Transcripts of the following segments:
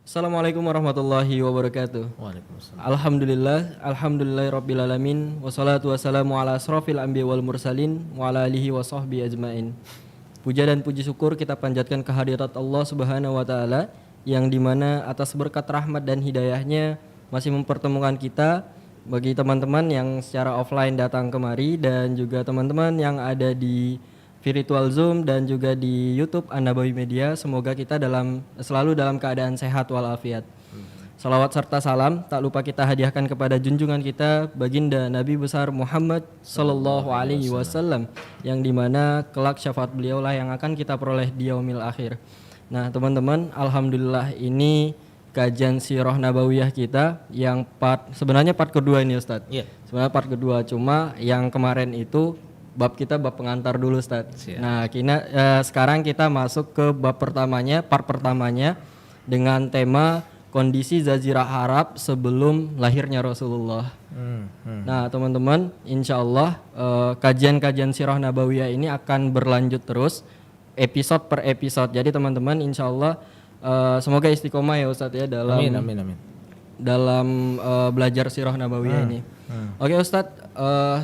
Assalamualaikum warahmatullahi wabarakatuh. Waalaikumsalam. Alhamdulillahirabbil alamin wassalatu wassalamu ala asrofil anbiya wal mursalin wa ala alihi wa sahbihi ajmain. Puja dan puji syukur kita panjatkan kehadirat Allah Subhanahu wa taala yang dimana atas berkat rahmat dan hidayahnya masih mempertemukan kita bagi teman-teman yang secara offline datang kemari dan juga teman-teman yang ada di virtual Zoom dan juga di YouTube An-Nabawi Media. Semoga kita selalu dalam keadaan sehat walafiat. Salawat serta salam tak lupa kita hadiahkan kepada junjungan kita baginda Nabi besar Muhammad sallallahu alaihi wasallam yang dimana kelak syafaat beliau lah yang akan kita peroleh di yaumil akhir. Nah, teman-teman, alhamdulillah ini kajian sirah nabawiyah kita yang sebenarnya part kedua ini Ustaz. Iya. Sebenarnya part kedua, cuma yang kemarin itu bab pengantar dulu Ustaz. Siap. Nah, sekarang kita masuk ke part pertamanya dengan tema kondisi Jazirah Arab sebelum lahirnya Rasulullah. Nah, teman-teman, insya Allah kajian-kajian sirah nabawiyah ini akan berlanjut terus episode per episode. Jadi teman-teman, insya Allah semoga istiqomah ya Ustaz ya dalam Amin. dalam belajar sirah nabawiyah ini. Oke Ustaz,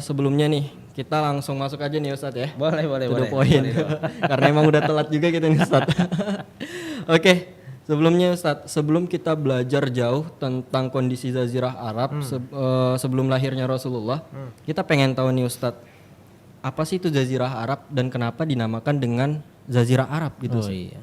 sebelumnya nih kita langsung masuk aja nih Ustadz ya. Boleh. To the point. Karena emang udah telat juga kita nih Ustadz. Oke, sebelumnya Ustadz, sebelum kita belajar jauh tentang kondisi Jazirah Arab sebelum lahirnya Rasulullah, kita pengen tahu nih Ustadz, apa sih itu Jazirah Arab dan kenapa dinamakan dengan Jazirah Arab gitu? Iya.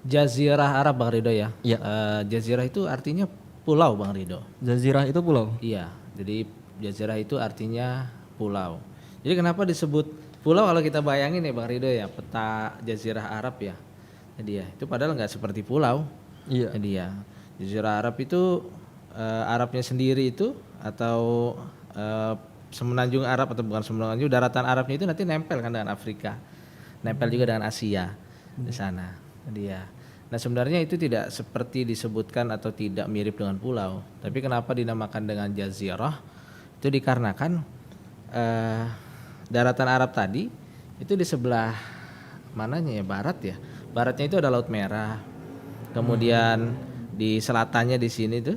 Jazirah Arab Bang Ridho ya. Iya. Jazirah itu artinya pulau Bang Ridho. Jazirah itu pulau. Iya. Jadi jazirah itu artinya pulau. Jadi kenapa disebut pulau kalau kita bayangin ya Bang Ridho ya, peta Jazirah Arab ya. Jadi ya, itu padahal nggak seperti pulau. Iya. Jadi ya, Jazirah Arab itu Arabnya sendiri itu atau semenanjung Arab atau bukan semenanjung, daratan Arabnya itu nanti nempel kan dengan Afrika. Nempel juga dengan Asia di sana. Jadi ya. Nah, sebenarnya itu tidak seperti disebutkan atau tidak mirip dengan pulau. Tapi kenapa dinamakan dengan Jazirah? Itu dikarenakan daratan Arab tadi itu di sebelah mananya ya, barat ya. Baratnya itu ada Laut Merah. Kemudian di selatannya di sini tuh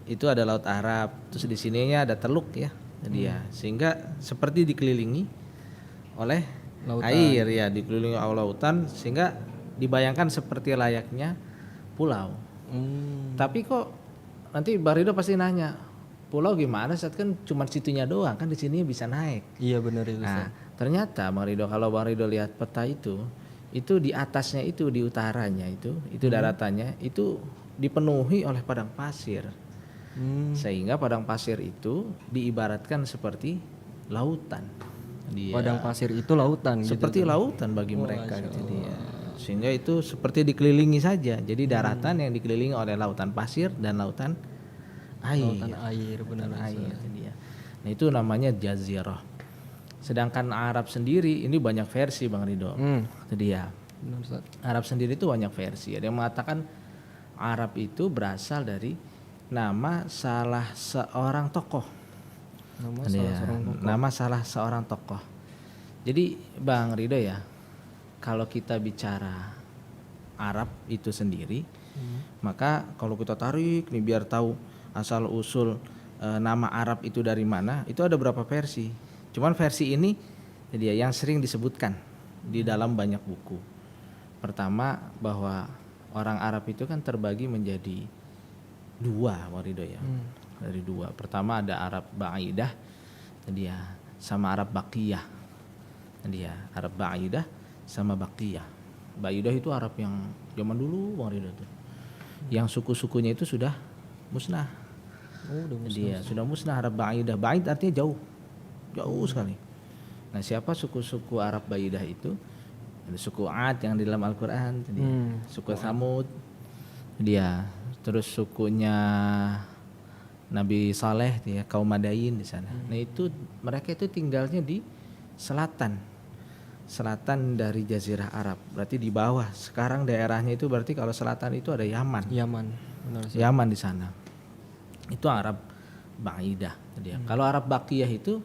itu ada Laut Arab. Terus di sininya ada Teluk ya. Jadi ya, sehingga seperti dikelilingi oleh Lautan. air ya, dikelilingi oleh lautan sehingga dibayangkan seperti layaknya pulau. Tapi kok nanti Barido pasti nanya, pulau gimana saat kan cuma situnya doang kan, di sini bisa naik. Iya benar itu. Nah, ternyata Bang Ridho, kalau Bang Ridho lihat peta itu di atasnya itu, di utaranya itu daratannya itu dipenuhi oleh padang pasir. Sehingga padang pasir itu diibaratkan seperti lautan. Padang pasir itu lautan Seperti gitu. lautan bagi mereka gitu dia. Sehingga itu seperti dikelilingi saja. Jadi daratan yang dikelilingi oleh lautan pasir dan lautan air. Lautan air benar Air dia. Nah, itu namanya Jazirah. Sedangkan Arab sendiri ini banyak versi Bang Ridho. Itu dia. Benar Ustaz. Arab sendiri itu banyak versi. Ada yang mengatakan Arab itu berasal dari nama salah seorang tokoh. Nama salah seorang tokoh. Jadi Bang Ridho ya, kalau kita bicara Arab itu sendiri, maka kalau kita tarik nih biar tahu asal usul nama Arab itu dari mana, itu ada berapa versi. Cuman versi ini jadi yang sering disebutkan di dalam banyak buku. Pertama, bahwa orang Arab itu kan terbagi menjadi dua, Warido ya. Dari dua. Pertama ada Arab Ba'idah, jadi ya, sama Arab Baqiyah. Jadi ya, Arab Ba'idah sama Baqiyah. Ba'idah itu Arab yang zaman dulu Warido tuh. Yang suku-sukunya itu sudah musnah. Dia sudah musnah. Arab Ba'idah. Ba'id artinya jauh. Jauh sekali. Nah, siapa suku-suku Arab Ba'idah itu? Ada suku Ad yang di dalam Al-Qur'an, suku Samud. Dia terus sukunya Nabi Saleh ya, kaum Madain di sana. Nah, itu mereka itu tinggalnya di selatan dari Jazirah Arab. Berarti di bawah. Sekarang daerahnya itu berarti kalau selatan itu ada Yaman. Benar. Yaman di sana. Itu Arab Ba'idah. Kalau Arab Baqiyah itu,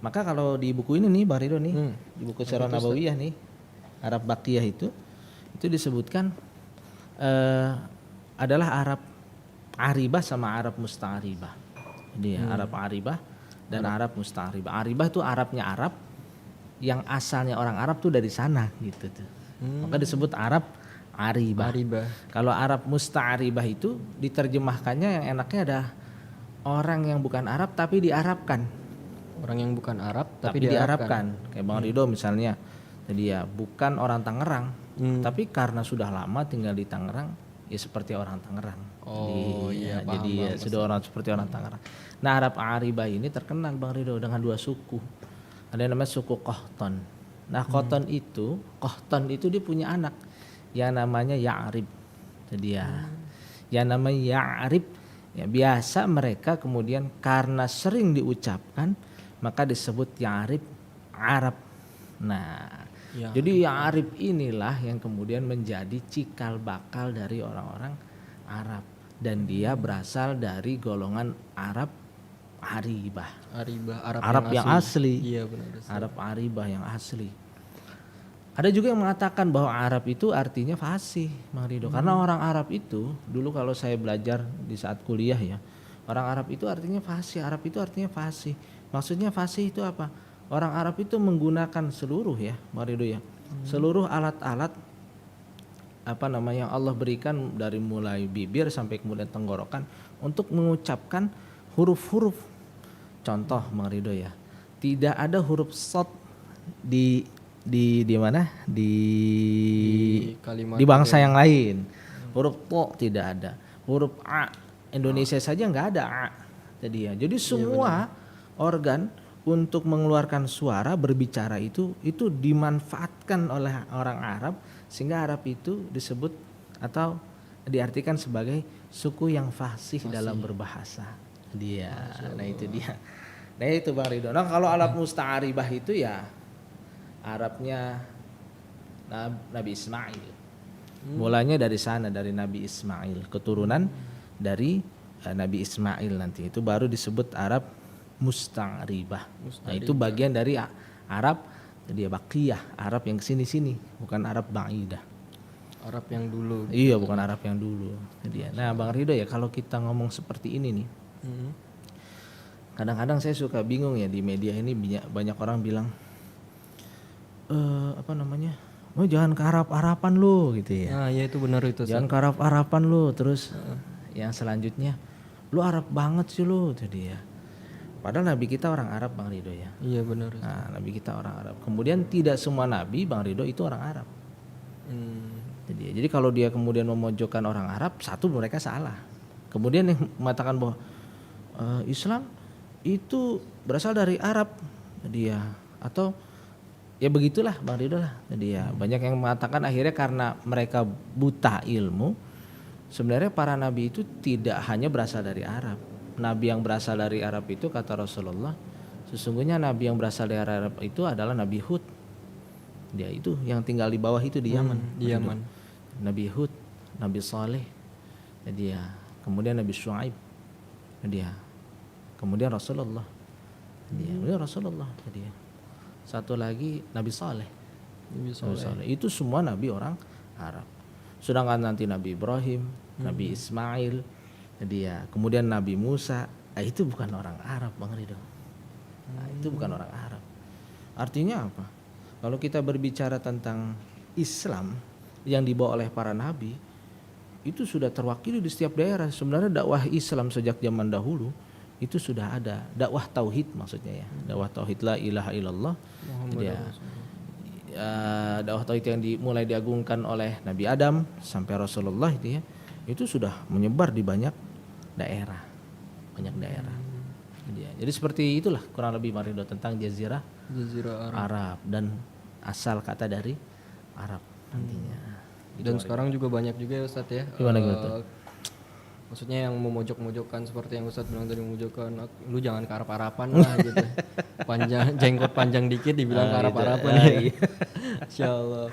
maka kalau di buku ini nih Bang Ridho nih, di buku Sirah Nabawiyah nih, Arab Baqiyah itu disebutkan adalah Arab Aribah sama Arab Musta'ribah. Jadi Arab Aribah dan Arab Musta'ribah. Aribah itu Arabnya Arab yang asalnya orang Arab tuh dari sana gitu tuh. Maka disebut Arab Aribah. Aribah. Kalau Arab Musta'ribah itu diterjemahkannya yang enaknya ada orang yang bukan Arab tapi diarabkan. Orang yang bukan Arab Tapi diarabkan. Kayak Bang Ridho misalnya. Jadi ya bukan orang Tangerang, tapi karena sudah lama tinggal di Tangerang, ya seperti orang Tangerang. Oh iya, paham, jadi ya sudah orang seperti orang Tangerang. Nah Arab Aribah ini terkenal Bang Ridho dengan 2 suku. Ada yang namanya suku Qahtan. Nah Qahtan itu dia punya anak yang namanya Ya'rib. Jadi ya, yang namanya Ya'rib ya biasa mereka kemudian karena sering diucapkan maka disebut Ya'rib Arab. Nah Ya. jadi Ya'rib inilah yang kemudian menjadi cikal bakal dari orang-orang Arab dan dia berasal dari golongan Arab Aribah. Arab yang asli. Iya benar. Arab Aribah yang asli. Ada juga yang mengatakan bahwa Arab itu artinya fasih, Bang Ridho. Karena orang Arab itu dulu kalau saya belajar di saat kuliah ya, orang Arab itu artinya fasih. Arab itu artinya fasih. Maksudnya fasih itu apa? Orang Arab itu menggunakan seluruh ya, Bang Ridho ya, seluruh alat-alat apa namanya yang Allah berikan dari mulai bibir sampai kemudian tenggorokan untuk mengucapkan huruf-huruf. Contoh Bang Ridho ya, tidak ada huruf shad di mana kalimat di bangsa yang lain. Huruf to tidak ada, huruf a Indonesia saja nggak ada a. Jadi semua organ untuk mengeluarkan suara berbicara itu dimanfaatkan oleh orang Arab sehingga Arab itu disebut atau diartikan sebagai suku yang fasih dalam berbahasa. Nah itu dia. Nah itu Bang Ridho. Nah kalau Arab Musta'ribah itu ya Arabnya Nabi Ismail. Mulanya dari sana, dari Nabi Ismail, keturunan dari Nabi Ismail nanti itu baru disebut Arab Musta'ribah. Nah itu bagian dari Arab dia Baqiyah, Arab yang kesini-sini, bukan Arab Ba'idah. Arab yang dulu. Iya bukan Arab yang dulu. Nah Bang Ridho ya kalau kita ngomong seperti ini nih, kadang-kadang saya suka bingung ya di media ini banyak orang bilang oh jangan ke Arab-Arapan lu gitu ya. Nah ya itu benar itu. Jangan ke Arab-Arapan lu. Terus yang selanjutnya lu Arab banget sih lu tadi ya. Padahal Nabi kita orang Arab Bang Ridho ya. Iya benar. Nah, Nabi kita orang Arab. Kemudian tidak semua Nabi Bang Ridho itu orang Arab. Jadi kalau dia kemudian memojokkan orang Arab, satu mereka salah. Kemudian yang mengatakan bahwa Islam itu berasal dari Arab, dia atau ya begitulah Bang Ridho lah. Jadi ya banyak yang mengatakan akhirnya karena mereka buta ilmu, sebenarnya para nabi itu tidak hanya berasal dari Arab. Nabi yang berasal dari Arab itu kata Rasulullah, sesungguhnya nabi yang berasal dari Arab itu adalah Nabi Hud. Dia itu yang tinggal di bawah itu di Yaman. Di Yaman. Nabi Hud, Nabi Saleh, dia kemudian Nabi Syuaib, dia kemudian Rasulullah, dia Rasulullah, dia satu lagi Nabi Saleh. Itu semua nabi orang Arab. Sedangkan nanti Nabi Ibrahim, Nabi Ismail, dia kemudian Nabi Musa, itu bukan orang Arab Bang Ridho. Nah, itu bukan orang Arab. Artinya apa? Kalau kita berbicara tentang Islam yang dibawa oleh para nabi, itu sudah terwakili di setiap daerah. Sebenarnya dakwah Islam sejak zaman dahulu itu sudah ada, dakwah tauhid maksudnya ya. Dakwah tauhid la ilaha illallah. Dakwah tauhid yang dimulai diagungkan oleh Nabi Adam sampai Rasulullah itu ya. Itu sudah menyebar di banyak daerah. Jadi seperti itulah kurang lebih Marindo tentang Jazirah Arab dan asal kata dari Arab nantinya. Dan sekarang juga banyak juga ya Ustadz ya. Gimana gitu? Maksudnya yang memojok-mojokkan seperti yang Ustadz bilang tadi, memojokkan lu jangan ke Arab-Arapan lah gitu. Jenggot panjang dikit dibilang ke Arab-Arapan ya. Insyaallah.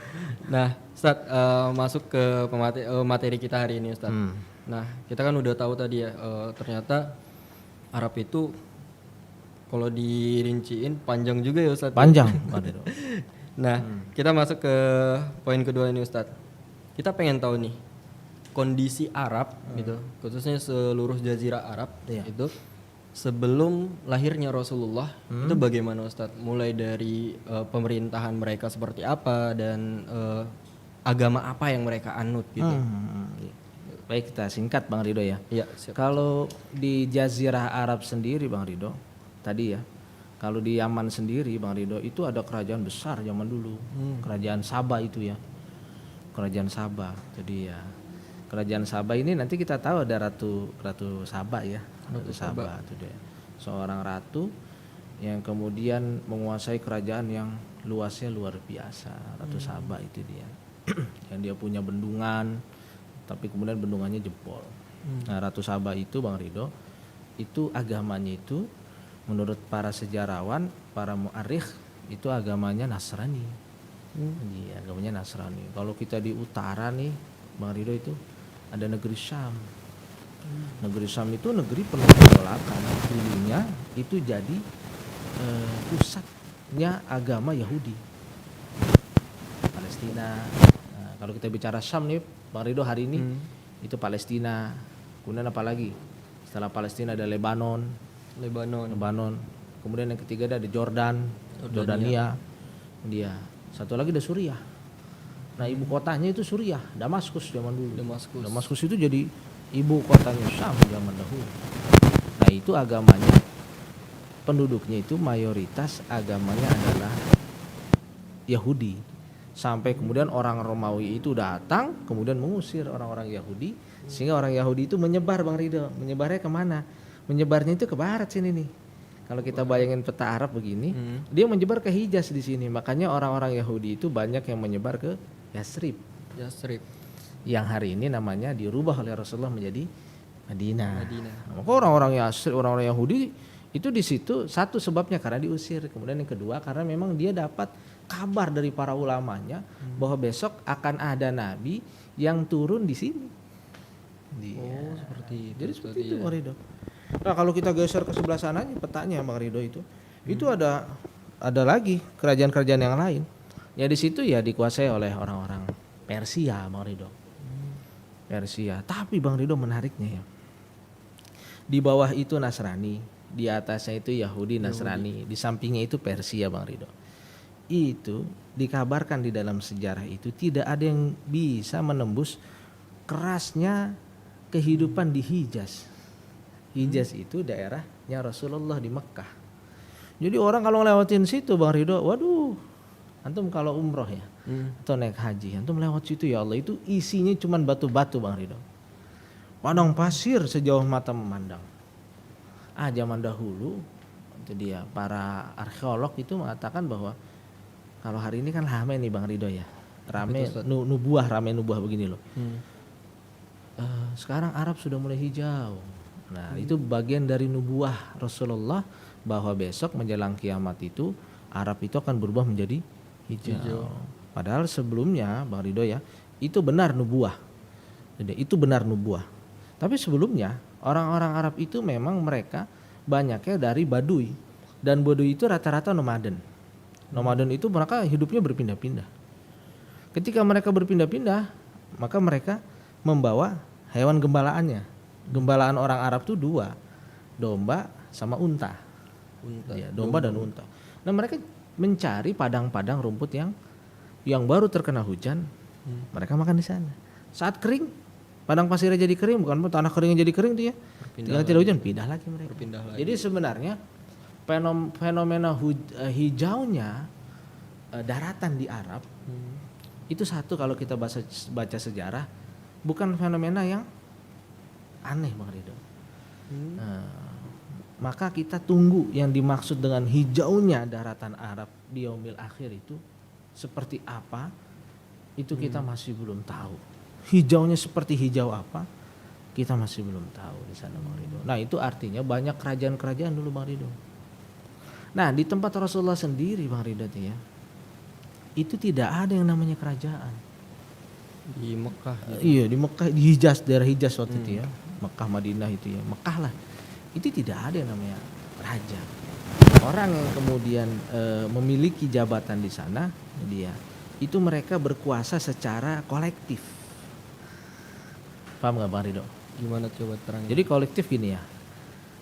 Nah, Ustadz masuk ke materi kita hari ini Ustadz. Nah, kita kan udah tahu tadi ya, ternyata Arab itu kalau dirinciin panjang juga ya Ustadz. Panjang. Nah, kita masuk ke poin kedua ini Ustadz. Kita pengen tahu nih, kondisi Arab gitu, khususnya seluruh jazirah Arab Iya. itu sebelum lahirnya Rasulullah itu bagaimana Ustadz? Mulai dari pemerintahan mereka seperti apa dan agama apa yang mereka anut gitu. Baik, kita singkat Bang Ridho ya. Iya, siap. Kalau di Jazirah Arab sendiri Bang Ridho, tadi ya, kalau di Yaman sendiri Bang Ridho itu ada kerajaan besar zaman dulu, kerajaan Sabah itu ya, kerajaan Sabah. Jadi ya, kerajaan Sabah ini nanti kita tahu ada Ratu Sabah ya, Ratu Sabah itu dia, seorang ratu yang kemudian menguasai kerajaan yang luasnya luar biasa. Ratu Sabah itu dia, yang dia punya bendungan, tapi kemudian bendungannya jebol. Nah, Ratu Sabah itu Bang Ridho, itu agamanya itu menurut para sejarawan, para mu'arikh itu agamanya Nasrani. Iya, agamanya Nasrani. Kalau kita di utara nih Bang Ridho itu ada negeri Syam. Negeri Syam itu negeri penuh penolakan. Dulunya itu jadi pusatnya agama Yahudi. Palestina. Nah, kalau kita bicara Syam nih Bang Ridho hari ini itu Palestina. Kemudian apa lagi? Setelah Palestina ada Lebanon. Kemudian yang ketiga ada Jordania. Dia. Satu lagi ada Suriah. Nah, ibu kotanya itu Suriah, Damaskus zaman dulu. Damaskus itu jadi ibu kotanya Syam zaman dahulu. Nah, itu agamanya, penduduknya itu mayoritas agamanya adalah Yahudi. Sampai kemudian orang Romawi itu datang, kemudian mengusir orang-orang Yahudi, sehingga orang Yahudi itu menyebar Bang Ridho. Menyebarnya kemana? Menyebarnya itu ke barat sini nih. Kalau kita bayangin peta Arab begini, dia menyebar ke Hijaz di sini. Makanya orang-orang Yahudi itu banyak yang menyebar ke Yasrib. Yang hari ini namanya dirubah oleh Rasulullah menjadi Madinah. Maka orang-orang Yasrib, orang-orang Yahudi itu di situ satu sebabnya karena diusir. Kemudian yang kedua karena memang dia dapat kabar dari para ulamanya bahwa besok akan ada nabi yang turun di sini. Seperti itu. Jadi seperti itu Bang Ridho. Nah, kalau kita geser ke sebelah sana petanya Bang Ridho itu ada lagi kerajaan-kerajaan yang lain. Ya di situ ya dikuasai oleh orang-orang Persia Bang Ridho. Persia. Tapi Bang Ridho menariknya ya. Di bawah itu Nasrani, di atasnya itu Yahudi Nasrani, di sampingnya itu Persia Bang Ridho. Itu dikabarkan di dalam sejarah itu tidak ada yang bisa menembus kerasnya kehidupan di Hijaz. Hijaz itu daerahnya Rasulullah di Mekah. Jadi orang kalau lewatin situ Bang Ridho, waduh, antum kalau umroh ya, atau naik haji, antum lewat situ ya Allah itu isinya cuman batu-batu Bang Ridho. Padang pasir sejauh mata memandang. Zaman dahulu itu dia para arkeolog itu mengatakan bahwa kalau hari ini kan rame nih Bang Ridho ya, rame nubuah begini loh. Sekarang Arab sudah mulai hijau. Nah, itu bagian dari nubuah Rasulullah bahwa besok menjelang kiamat itu Arab itu akan berubah menjadi hijau. Padahal sebelumnya Bang Ridho ya, itu benar nubuah. Jadi itu benar nubuah. Tapi sebelumnya orang-orang Arab itu memang mereka banyaknya dari Baduy. Dan Baduy itu rata-rata nomaden. Nomaden itu mereka hidupnya berpindah-pindah. Ketika mereka berpindah-pindah, maka mereka membawa hewan gembalaannya. Gembalaan orang Arab itu dua, domba sama unta. Ya, domba dan unta. Nah, mereka mencari padang-padang rumput yang baru terkena hujan, mereka makan di sana. Saat kering, padang pasirnya jadi kering, bukan tanah keringnya jadi kering tuh ya. Tinggal tidak hujan, pindah lagi mereka. Jadi sebenarnya fenomena hijaunya daratan di Arab itu satu kalau kita baca sejarah bukan fenomena yang aneh Bang Ridho. Maka kita tunggu yang dimaksud dengan hijaunya daratan Arab di yaumil akhir itu seperti apa, itu kita masih belum tahu. Hijaunya seperti hijau apa, kita masih belum tahu di sana Bang Ridho. Nah, itu artinya banyak kerajaan-kerajaan dulu Bang Ridho. Nah, di tempat Rasulullah sendiri Bang Ridho ya, itu tidak ada yang namanya kerajaan. Di Mekah. Iya, di Mekah, di Hijaz, daerah Hijaz waktu itu ya. Mekah, Madinah itu ya, Mekah lah. Itu tidak ada yang namanya raja. Orang yang kemudian memiliki jabatan di sana, dia itu mereka berkuasa secara kolektif. Paham nggak Bang Ridho? Gimana coba terangin? Jadi kolektif gini ya.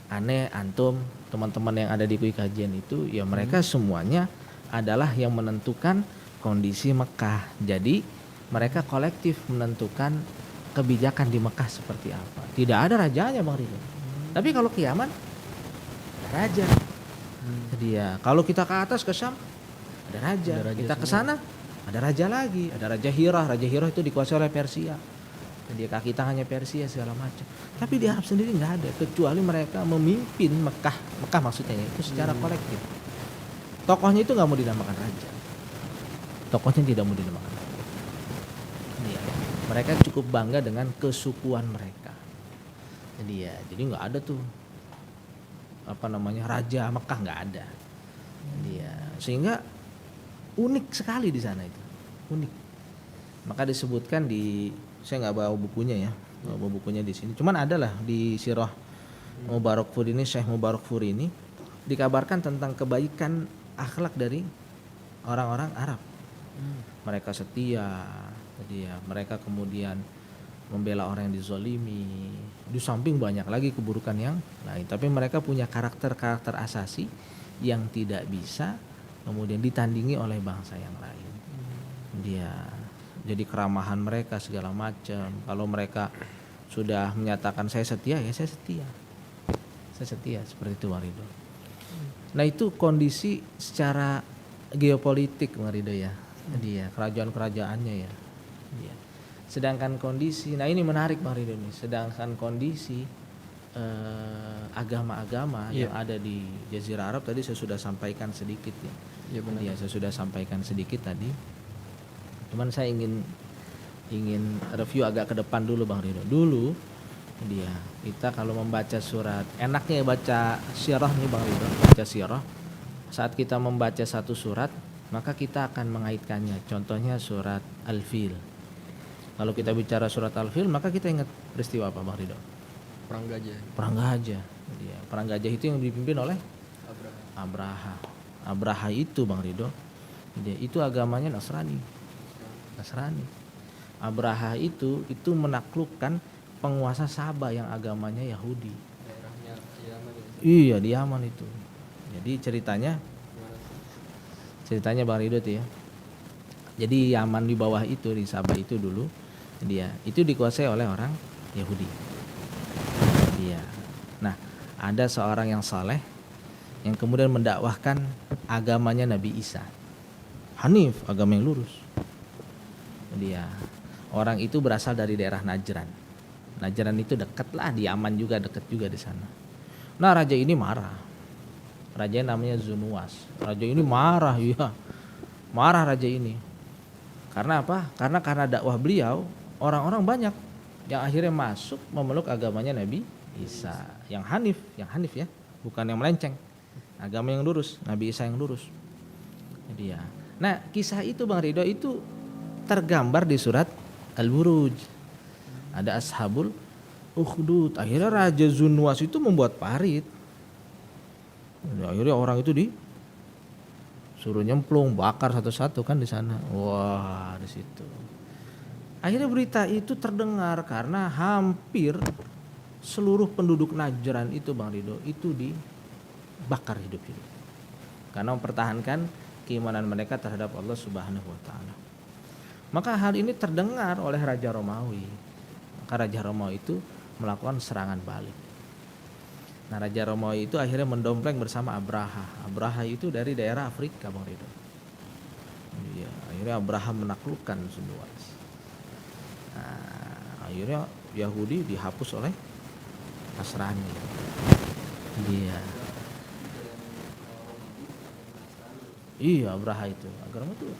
Aneh, antum, teman-teman yang ada di kui kajian itu ya mereka semuanya adalah yang menentukan kondisi Mekah. Jadi mereka kolektif menentukan kebijakan di Mekah seperti apa. Tidak ada rajanya Bang Ridho. Tapi kalau ke Yaman ada raja. Jadi ya kalau kita ke atas ke Syam ada raja. Ada raja Kita ke semua. sana ada raja lagi. Ada Raja Hirah. Raja Hirah itu dikuasai oleh Persia. Jadi kaki tangannya Persia segala macam. Tapi di Arab sendiri nggak ada kecuali mereka memimpin Mekah. Mekah maksudnya ya, itu secara kolektif. Tokohnya itu nggak mau dinamakan raja. Tokohnya tidak mau dinamakan raja. Iya. Mereka cukup bangga dengan kesukuan mereka. Jadi nggak ada tuh raja Mekah nggak ada. Sehingga unik sekali di sana itu, unik. Maka disebutkan saya nggak bawa bukunya ya, nggak bawa bukunya di sini. Cuman adalah di Sirah Mubarakfuri ini, Syekh Mubarakfuri ini dikabarkan tentang kebaikan akhlak dari orang-orang Arab. Mereka setia, mereka kemudian membela orang yang dizolimi. Di samping banyak lagi keburukan yang lain, tapi mereka punya karakter-karakter asasi yang tidak bisa kemudian ditandingi oleh bangsa yang lain. Jadi keramahan mereka segala macam. Kalau mereka sudah menyatakan saya setia, ya saya setia. Saya setia seperti itu Bang Ridho. Nah itu kondisi secara geopolitik Bang Ridho ya. Kerajaan-kerajaannya ya. Sedangkan kondisi, nah ini menarik Bang Ridho nih. Sedangkan kondisi agama-agama yang ada di Jazirah Arab tadi saya sudah sampaikan sedikit ya. Iya benar. Saya sudah sampaikan sedikit tadi. Cuman saya ingin review agak ke depan dulu Bang Ridho. Dulu kita kalau membaca surat, enaknya baca sirah nih Bang Ridho, baca sirah. Saat kita membaca satu surat, maka kita akan mengaitkannya. Contohnya surat Al-Fil. Kalau kita bicara surat Al-Fil, maka kita ingat peristiwa apa Bang Ridho? Perang gajah. Perang gajah. Perang gajah itu yang dipimpin oleh Abraha. Abraha itu Bang Ridho, itu agamanya Nasrani. Abraha itu menaklukkan penguasa Sabah yang agamanya Yahudi. Daerahnya Yaman itu. Iya di Yaman itu. Jadi ceritanya Bang Ridho tuh ya. Jadi Yaman di bawah itu di Sabah itu dulu itu dikuasai oleh orang Yahudi. Nah ada seorang yang saleh yang kemudian mendakwahkan agamanya Nabi Isa. Hanif, agama yang lurus. Orang itu berasal dari daerah Najran. Najran itu dekat lah di Yaman juga, dekat juga di sana. Nah raja ini marah. Raja namanya Zunuwas. Raja ini marah ya. Marah raja ini. Karena apa? Karena dakwah beliau orang-orang banyak yang akhirnya masuk memeluk agamanya Nabi Isa. Yang Hanif ya, bukan yang melenceng. Agama yang lurus, Nabi Isa yang lurus. Nah kisah itu Bang Ridho itu tergambar di surat Al-Buruj. Ada Ashabul Ukhdud. Akhirnya Raja Zunuwas itu membuat parit. Akhirnya orang itu suruh nyemplung, bakar satu-satu kan di sana. Wah, di situ. Akhirnya berita itu terdengar karena hampir seluruh penduduk Najran itu Bang Ridho itu dibakar hidup-hidup. Karena mempertahankan keimanan mereka terhadap Allah Subhanahu wa taala. Maka hal ini terdengar oleh Raja Romawi. Maka Raja Romawi itu melakukan serangan balik. Nah Raja Romawi itu akhirnya mendompleng bersama Abraha. Abraha itu dari daerah Afrika Bang Ridho. Akhirnya Abraha menaklukkan Zunuwas. Nah, akhirnya Yahudi dihapus oleh Nasrani. Iya Abraha itu agama itu.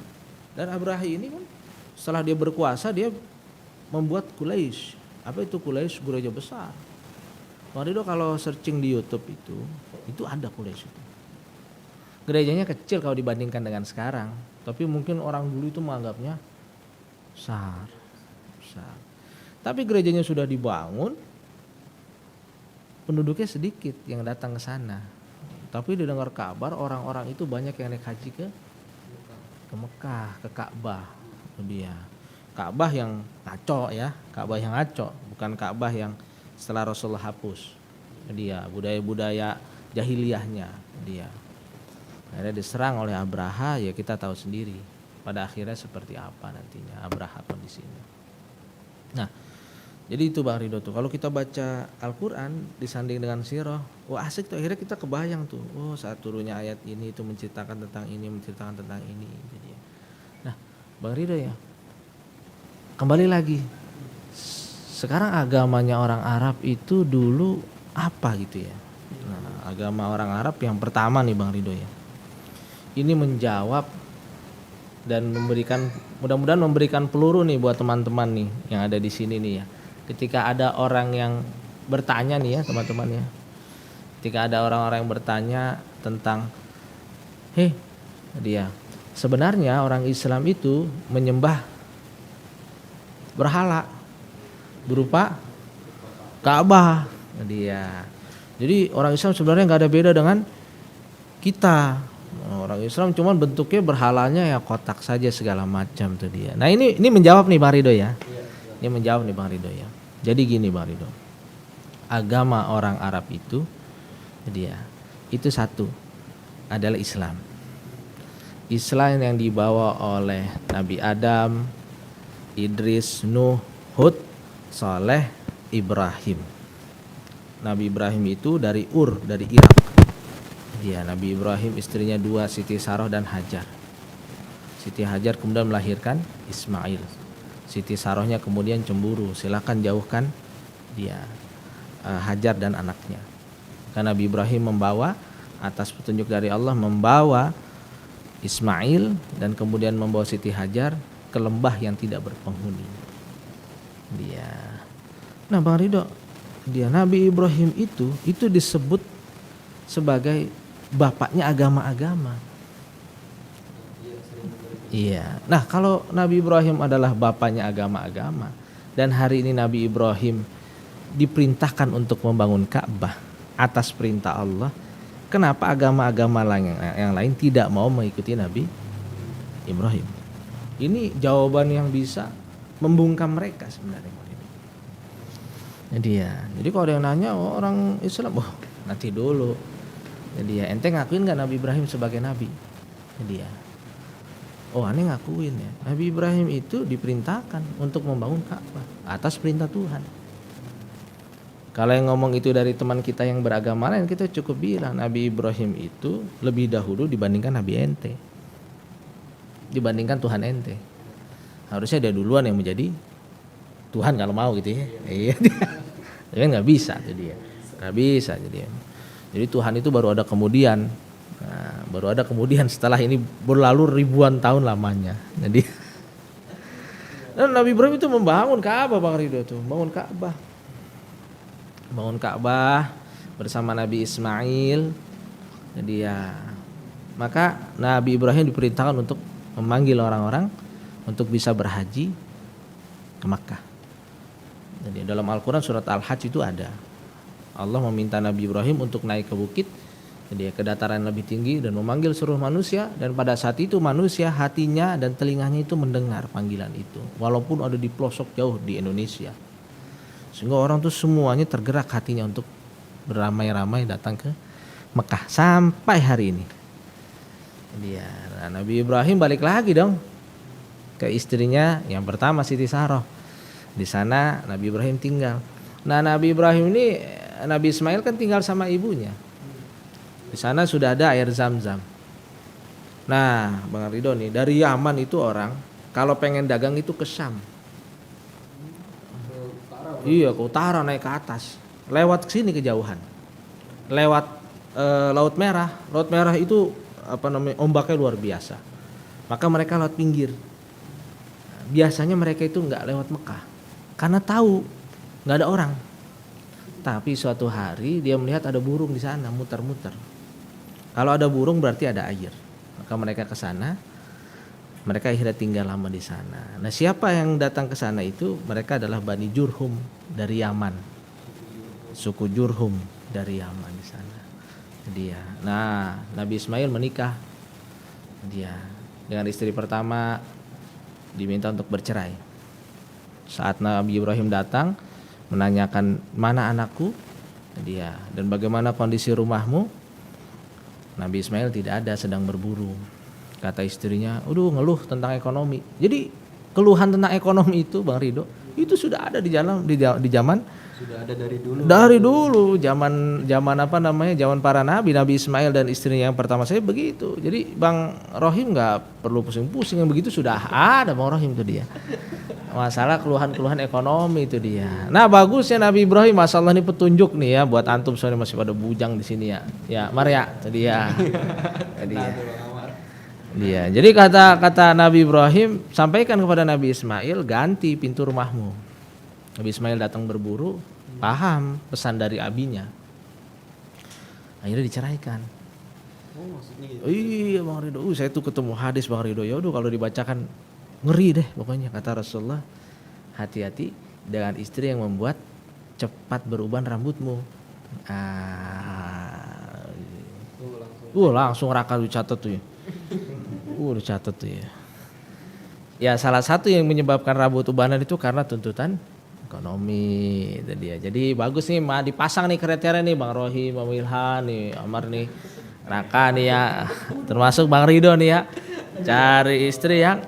Dan Abraha ini kan setelah dia berkuasa dia membuat Quraisy. Apa itu Quraisy? Gereja besar. Bang Ridho kalau searching di YouTube itu ada Quraisy itu. Gerejanya kecil kalau dibandingkan dengan sekarang, tapi mungkin orang dulu itu menganggapnya besar. Tapi gerejanya sudah dibangun, penduduknya sedikit yang datang ke sana. Tapi didengar kabar orang-orang itu banyak yang naik haji ke Mekah, ke Ka'bah. Ka'bah yang ngaco ya, Ka'bah yang ngaco, bukan Ka'bah yang setelah Rasulullah hapus. Dia budaya-budaya jahiliyahnya dia. Akhirnya diserang oleh Abraha, ya kita tahu sendiri pada akhirnya seperti apa nantinya Abraha kondisinya. Nah, jadi itu Bang Ridho tuh. Kalau kita baca Al-Quran disanding dengan sirah, wah asik tuh. Akhirnya kita kebayang tuh, oh saat turunnya ayat ini itu menceritakan tentang ini, menceritakan tentang ini. Jadi, nah, Bang Ridho ya, kembali lagi. Sekarang agamanya orang Arab itu dulu apa gitu ya? Nah, agama orang Arab yang pertama nih Bang Ridho ya. Ini menjawab dan memberikan, mudah-mudahan memberikan peluru nih buat teman-teman nih yang ada di sini nih ya. Ketika ada orang yang bertanya nih ya teman-teman ya. Ketika ada orang-orang yang bertanya tentang dia sebenarnya orang Islam itu menyembah berhala berupa Ka'bah dia. Jadi orang Islam sebenarnya nggak ada beda dengan kita. Orang Islam cuman bentuknya berhalanya ya kotak saja segala macam tuh dia. Nah ini menjawab nih Bang Ridho ya. Ini menjawab nih Bang Ridho ya. Jadi gini Bang Ridho, agama orang Arab itu dia itu satu adalah Islam. Islam yang dibawa oleh Nabi Adam, Idris, Nuh, Hud, Saleh, Ibrahim. Nabi Ibrahim itu dari Ur, dari Irak. Dia Nabi Ibrahim istrinya dua, Siti Saroh dan Hajar. Siti Hajar kemudian melahirkan Ismail. Siti Sarohnya kemudian cemburu, silakan jauhkan dia Hajar dan anaknya. Karena Nabi Ibrahim membawa atas petunjuk dari Allah membawa Ismail dan kemudian membawa Siti Hajar ke lembah yang tidak berpenghuni. Dia. Nah, Bang Ridho, dia Nabi Ibrahim itu disebut sebagai bapaknya agama-agama. Iya. Nah, kalau Nabi Ibrahim adalah bapaknya agama-agama dan hari ini Nabi Ibrahim diperintahkan untuk membangun Ka'bah atas perintah Allah, kenapa agama-agama yang lain tidak mau mengikuti Nabi Ibrahim? Ini jawaban yang bisa membungkam mereka sebenarnya. Jadi kalau ada yang nanya, oh, orang Islam, nanti dulu. Jadi ente ngakuin nggak Nabi Ibrahim sebagai nabi? Jadi aneh ngakuin ya. Nabi Ibrahim itu diperintahkan untuk membangun Ka'bah atas perintah Tuhan. Kalau yang ngomong itu dari teman kita yang beragama lain, kita cukup bilang Nabi Ibrahim itu lebih dahulu dibandingkan Nabi ente, dibandingkan Tuhan ente. Harusnya dia duluan yang menjadi Tuhan kalau mau gitu ya. Iya. Tapi nggak bisa tuh dia. Nggak bisa jadi. Jadi Tuhan itu baru ada kemudian. Nah, baru ada kemudian setelah ini berlalu ribuan tahun lamanya. Jadi Nabi Ibrahim itu membangun Ka'bah Bang Ridho tuh, bangun Ka'bah. Bangun Ka'bah bersama Nabi Ismail. Jadi maka Nabi Ibrahim diperintahkan untuk memanggil orang-orang untuk bisa berhaji ke Makkah. Jadi dalam Al-Quran surat Al-Hajj itu ada. Allah meminta Nabi Ibrahim untuk naik ke bukit, jadi ke dataran lebih tinggi dan memanggil seluruh manusia. Dan pada saat itu manusia hatinya dan telinganya itu mendengar panggilan itu, walaupun ada di pelosok jauh di Indonesia. Sehingga orang tuh semuanya tergerak hatinya untuk beramai-ramai datang ke Mekah sampai hari ini. Nah, Nabi Ibrahim balik lagi dong ke istrinya yang pertama Siti Saroh. Di sana Nabi Ibrahim tinggal. Nah, Nabi Ibrahim ini, Nabi Ismail kan tinggal sama ibunya. Di sana sudah ada air Zam-Zam. Nah, Bang Ridho nih, dari Yaman itu orang kalau pengen dagang itu ke Syam. Iya, ke utara naik ke atas. Lewat sini kejauhan. Lewat Laut Merah. Laut Merah itu ombaknya luar biasa. Maka mereka lewat pinggir. Biasanya mereka itu nggak lewat Mekah karena tahu nggak ada orang. Tapi suatu hari dia melihat ada burung di sana muter-muter. Kalau ada burung berarti ada air. Maka mereka ke sana. Mereka akhirnya tinggal lama di sana. Nah, siapa yang datang ke sana itu? Mereka adalah Bani Jurhum dari Yaman. Suku Jurhum dari Yaman di sana. Dia. Nah, Nabi Ismail menikah. Dia dengan istri pertama diminta untuk bercerai. Saat Nabi Ibrahim datang menanyakan mana anakku, dia dan bagaimana kondisi rumahmu, Nabi Ismail tidak ada, sedang berburu. Kata istrinya, ngeluh tentang ekonomi. Jadi keluhan tentang ekonomi itu Bang Ridho itu sudah ada di zaman Sudah ada dari dulu. dari dulu zaman zaman para nabi Ismail dan istrinya yang pertama saya begitu. Jadi Bang Rohim nggak perlu pusing-pusing, yang begitu sudah ada Bang Rohim itu dia. Masalah keluhan-keluhan ekonomi itu dia. Nah bagusnya Nabi Ibrahim, masya Allah, ini petunjuk nih ya buat antum soalnya masih pada bujang di sini ya. Ya Maria tadi ya. Tadi ya. Dia. Jadi kata Nabi Ibrahim, sampaikan kepada Nabi Ismail, ganti pintu rumahmu. Nabi Ismail datang berburu, paham pesan dari abinya. Akhirnya diceraikan. Oh, maksudnya gitu. Iya Bang Ridho, saya tuh ketemu hadis Bang Ridho. Ya udah kalau dibacakan ngeri deh pokoknya, kata Rasulullah. Hati-hati dengan istri yang membuat cepat beruban rambutmu. Langsung raka dicatat tuh ya. Dicatat tuh ya. Ya salah satu yang menyebabkan rambut ubanan itu karena tuntutan ekonomi itu dia. Jadi bagus nih dipasang nih kriteria nih Bang Rohim, Bang Wilhan nih, Amar nih, Raka nih ya, termasuk Bang Ridho nih ya. Cari istri yang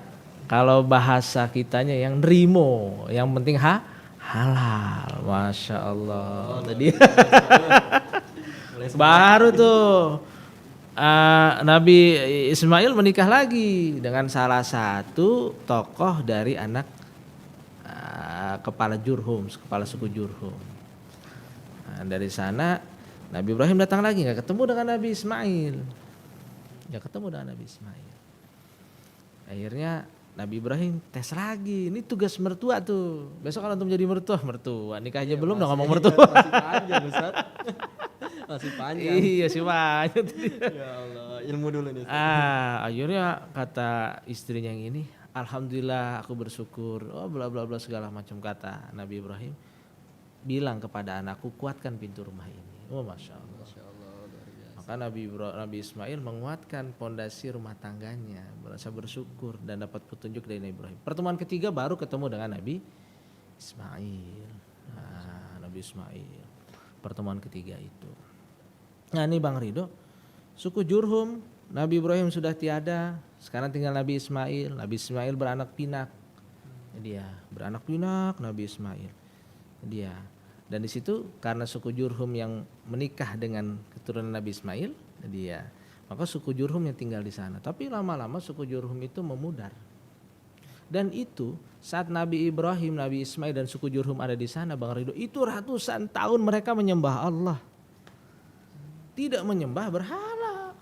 kalau bahasa kitanya yang nerimo, yang penting halal. Masya Allah. Tadi baru tuh Nabi Ismail menikah lagi dengan salah satu tokoh dari anak kepala suku Jurhum. Nah, dari sana Nabi Ibrahim datang lagi, nggak ketemu dengan Nabi Ismail. Akhirnya Nabi Ibrahim tes lagi. Ini tugas mertua tuh. Besok kalau antum jadi mertua nikahnya belum udah ngomong mertua. Masih panjang Ustaz. Masih panjang. Iya sih panjang. Ya Allah, ilmu dulu nih. Akhirnya kata istrinya yang ini, alhamdulillah aku bersyukur. Bla bla bla segala macam kata Nabi Ibrahim. Bilang kepada anakku, kuatkan pintu rumah ini. Masya Allah. Maka Nabi Ismail menguatkan pondasi rumah tangganya, merasa bersyukur dan dapat petunjuk dari Nabi Ibrahim. Pertemuan ketiga baru ketemu dengan Nabi Ismail. Nabi Ismail. Pertemuan ketiga itu. Nah ini Bang Ridho, suku Jurhum, Nabi Ibrahim sudah tiada, sekarang tinggal Nabi Ismail. Nabi Ismail beranak pinak. Nabi Ismail. Dan di situ karena suku Jurhum yang menikah dengan keturunan Nabi Ismail, maka suku Jurhum yang tinggal di sana. Tapi lama-lama suku Jurhum itu memudar. Dan itu saat Nabi Ibrahim, Nabi Ismail dan suku Jurhum ada di sana Bang Ridho, itu ratusan tahun mereka menyembah Allah. Tidak menyembah berhala.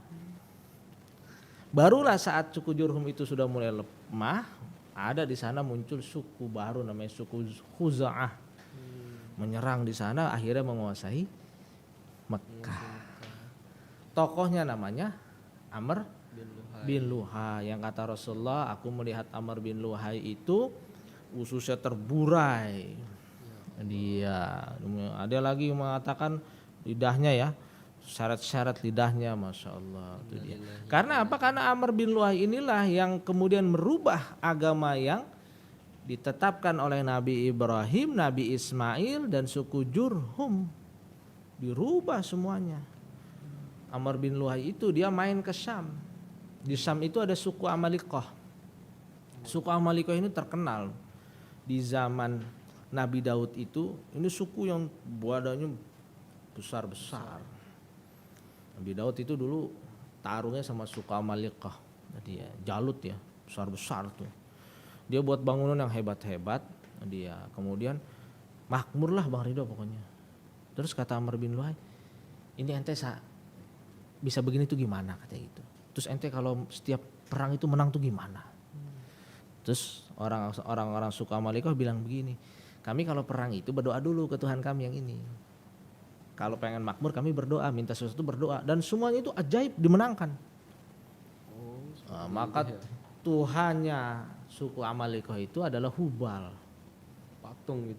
Barulah saat suku Jurhum itu sudah mulai lemah, ada di sana muncul suku baru namanya suku Khuza'ah. Menyerang di sana, akhirnya menguasai Mekah. Tokohnya namanya Amr bin Luhai, yang kata Rasulullah, aku melihat Amr bin Luhai itu ususnya terburai. Ada lagi yang mengatakan lidahnya ya, syarat-syarat lidahnya, masya Allah. Itu dia. Karena apa? Karena Amr bin Luhai inilah yang kemudian merubah agama yang ditetapkan oleh Nabi Ibrahim, Nabi Ismail dan suku Jurhum. Dirubah semuanya. Amr bin Luhai itu dia main ke Syam. Di Syam itu ada suku Amalikah. Suku Amalikah ini terkenal di zaman Nabi Daud itu. Ini suku yang badannya besar-besar. Nabi Daud itu dulu tarungnya sama suku Amalikah. Jadi Jalut ya, besar-besar tuh. Dia buat bangunan yang hebat-hebat. Kemudian makmur lah Bang Ridho pokoknya. Terus kata Amr bin Luhai, ini ente bisa begini tuh gimana katanya gitu. Terus ente kalau setiap perang itu menang tuh gimana? Terus orang-orang suku Amalikah bilang begini, kami kalau perang itu berdoa dulu ke Tuhan kami yang ini. Kalau pengen makmur kami berdoa, minta sesuatu berdoa, dan semuanya itu ajaib dimenangkan. Maka Tuhannya suku Amalikah itu adalah Hubal.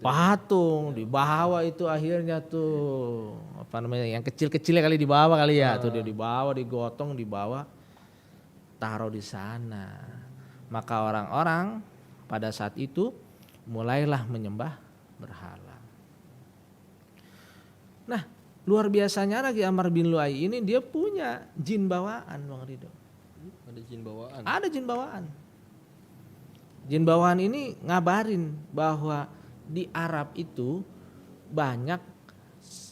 Patung dibawa itu akhirnya tuh yang kecil-kecilnya kali dibawa kali ya, tuh dia dibawa, digotong, dibawa, taruh di sana. Maka orang-orang pada saat itu mulailah menyembah berhala. Nah, luar biasanya lagi Amr bin Lu'ai ini dia punya jin bawaan, Bang Ridho. Ada jin bawaan. Ada jin bawaan. Jin bawaan ini ngabarin bahwa di Arab itu banyak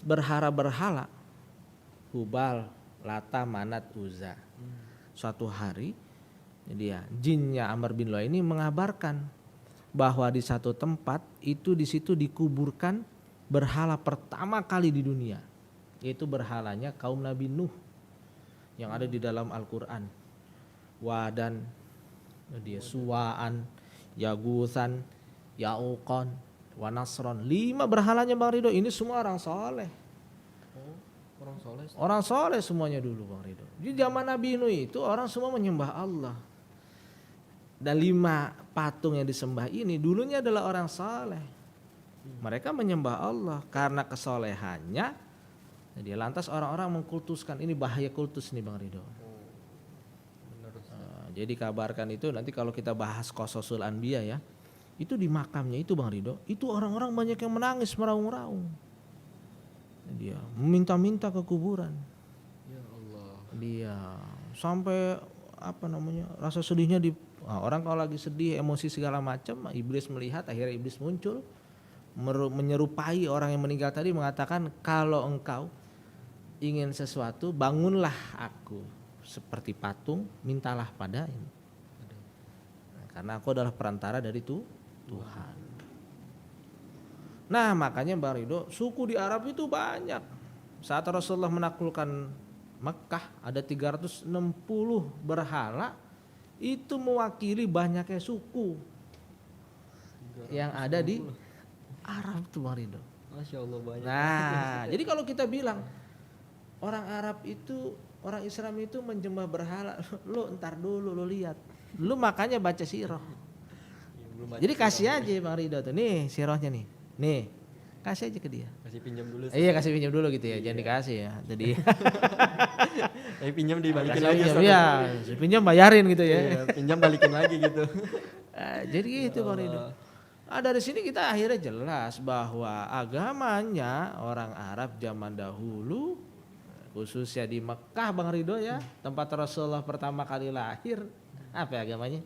berhala-berhala. Hubal, Lata, Manat, Uzza. Suatu hari dia jinnya Amr bin Lu'ai ini mengabarkan bahwa di satu tempat itu di situ dikuburkan berhala pertama kali di dunia, yaitu berhalanya kaum Nabi Nuh yang ada di dalam Al-Qur'an. Wadan, dia Suwa'an, Yagusan, Ya'uqan, wa Nasron. 5 berhalanya Bang Ridho, ini semua orang soleh. Oh, orang soleh. Orang soleh semuanya dulu Bang Ridho. Di zaman Nabi Nuh itu orang semua menyembah Allah. Dan 5 patung yang disembah ini dulunya adalah orang soleh. Mereka menyembah Allah karena kesolehannya. Dia lantas orang-orang mengkultuskan. Ini bahaya kultus nih Bang Ridho. Jadi kabarkan itu nanti kalau kita bahas Qasasul Anbiya ya. Itu di makamnya itu Bang Ridho. Itu orang-orang banyak yang menangis meraung-raung. Dia meminta-minta ke kuburan. Ya Allah. Dia sampai rasa sedihnya orang kalau lagi sedih, emosi segala macam, iblis melihat, akhirnya iblis muncul menyerupai orang yang meninggal tadi, mengatakan kalau engkau ingin sesuatu bangunlah aku seperti patung, mintalah pada ini. Karena aku adalah perantara dari Tuhan. Nah makanya Bang Ridho, suku di Arab itu banyak. Saat Rasulullah menaklukkan Mekah ada 360 berhala, itu mewakili banyaknya suku yang ada di Arab tuh Bang Ridho. Masya Allah banyak. Nah jadi kalau kita bilang orang Arab itu, orang Islam itu menyembah berhala, lo entar dulu lo lihat, lo makanya baca sirah. Jadi kasih aja Bang Ridho tuh, nih sirahnya nih kasih aja ke dia. Kasih pinjam dulu. Iya kasih pinjam dulu gitu ya, jangan dikasih ya. Jadi pinjam dibalikin kasih lagi. pinjam, ya, pinjam bayarin gitu ya. Iya, pinjam balikin lagi gitu. Jadi gitu Bang Ridho. Dari sini kita akhirnya jelas bahwa agamanya orang Arab zaman dahulu, khususnya di Mekah Bang Ridho ya, tempat Rasulullah pertama kali lahir, apa ya agamanya?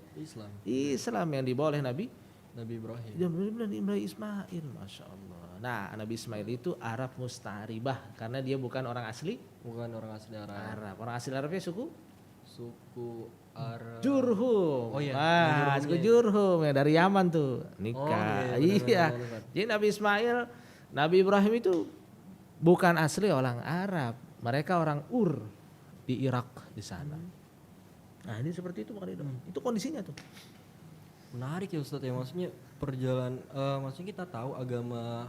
Islam yang dibawa oleh Nabi Ibrahim. Nabi Ismail, Masya Allah. Nah Nabi Ismail itu Arab Mustaribah karena dia bukan orang asli. Bukan orang asli Arab. Orang asli Arabnya suku Arab. Jurhum. Oh iya. Suku Jurhum ya dari Yaman tuh nikah. Oh, iya. Jadi Nabi Ismail, Nabi Ibrahim itu bukan asli orang Arab. Mereka orang Ur di Irak di sana. Nah ini seperti itu Bang Ridho. Itu kondisinya tuh. Menarik ya Ustadz ya, maksudnya maksudnya kita tahu agama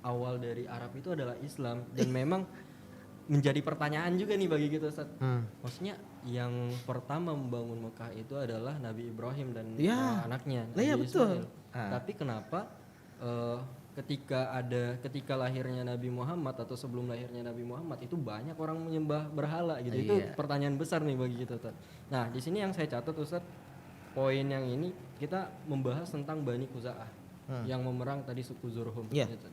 awal dari Arab itu adalah Islam dan memang menjadi pertanyaan juga nih bagi kita Ustadz. Maksudnya yang pertama membangun Mekah itu adalah Nabi Ibrahim dan anaknya Nabi Ismail. Tapi kenapa ketika lahirnya Nabi Muhammad atau sebelum lahirnya Nabi Muhammad itu banyak orang menyembah berhala gitu. Itu pertanyaan besar nih bagi kita Ustadz. Nah di sini yang saya catat Ustadz, poin yang ini kita membahas tentang Bani Khuza'ah yang memerang tadi suku Zurhum. Gitu.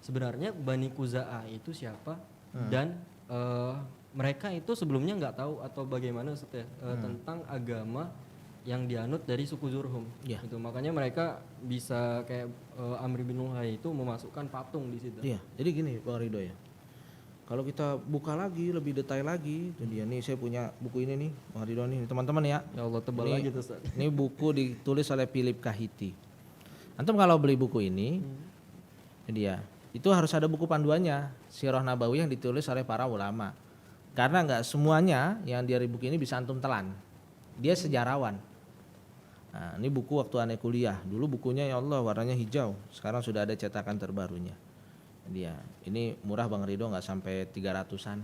Sebenarnya Bani Khuza'ah itu siapa dan mereka itu sebelumnya nggak tahu atau bagaimana tentang agama yang dianut dari suku Zurhum. Gitu. Makanya mereka bisa kayak Amr bin Lu'ai itu memasukkan patung di situ. Iya. Jadi gini Bang Ridho ya. Kalau kita buka lagi lebih detail lagi, jadi nih saya punya buku ini nih, Bang Ridho nih teman-teman ya. Ya Allah tebal lagi tuh Ustaz. Ini buku ditulis oleh Philip Kahiti. Antum kalau beli buku ini, dia itu harus ada buku panduannya, Sirah Nabawiyah yang ditulis oleh para ulama. Karena nggak semuanya yang dari buku ini bisa antum telan. Dia sejarawan. Nah, ini buku waktu aneh kuliah. Dulu bukunya ya Allah warnanya hijau. Sekarang sudah ada cetakan terbarunya. Dia ini murah Bang Ridho, nggak sampai 300-an.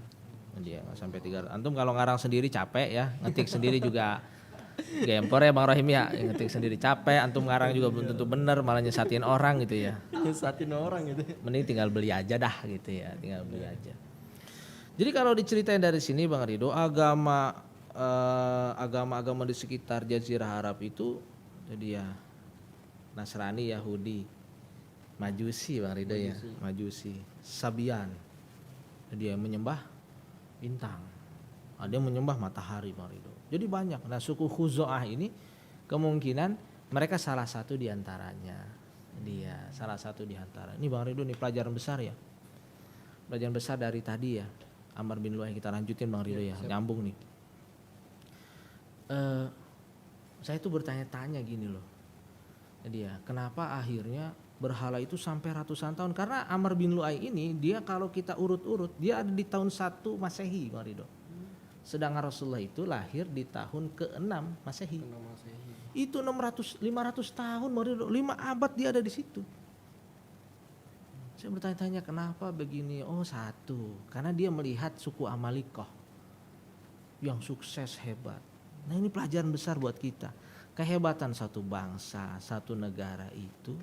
Dia nggak sampai 300. Antum kalau ngarang sendiri capek ya, ngetik sendiri juga gempor ya Bang Rahim ya, ngetik sendiri capek. Antum ngarang juga belum tentu bener, malah nyesatin orang gitu ya. Nyesatin orang gitu. Mending tinggal beli aja dah gitu ya, tinggal beli aja. Jadi kalau diceritain dari sini Bang Ridho, agama-agama di sekitar Jazirah Arab itu jadi ya Nasrani, Yahudi, Majusi Bang Ridho ya, Majusi, Sabian. Dia menyembah bintang. Ada yang menyembah matahari Bang Ridho. Jadi banyak. Nah, suku Khuzo'ah ini kemungkinan mereka salah satu di antaranya. Dia salah satu di antara. Ini Bang Ridho, ini pelajaran besar ya. Pelajaran besar dari tadi ya. Amr bin Lu'ay, kita lanjutin Bang Ridho ya. Nyambung nih. Saya tuh bertanya-tanya gini loh. Dia, kenapa akhirnya berhala itu sampai ratusan tahun? Karena Amr bin Lu'ay ini dia kalau kita urut-urut dia ada di tahun 1 Masehi Bang Ridho. Sedangkan Rasulullah itu lahir di tahun ke-6 Masehi. Itu 500 tahun Bang Ridho, 5 abad dia ada di situ. Saya bertanya-tanya kenapa begini? Oh, satu, karena dia melihat suku Amalikoh yang sukses hebat. Nah, ini pelajaran besar buat kita. Kehebatan satu bangsa, satu negara itu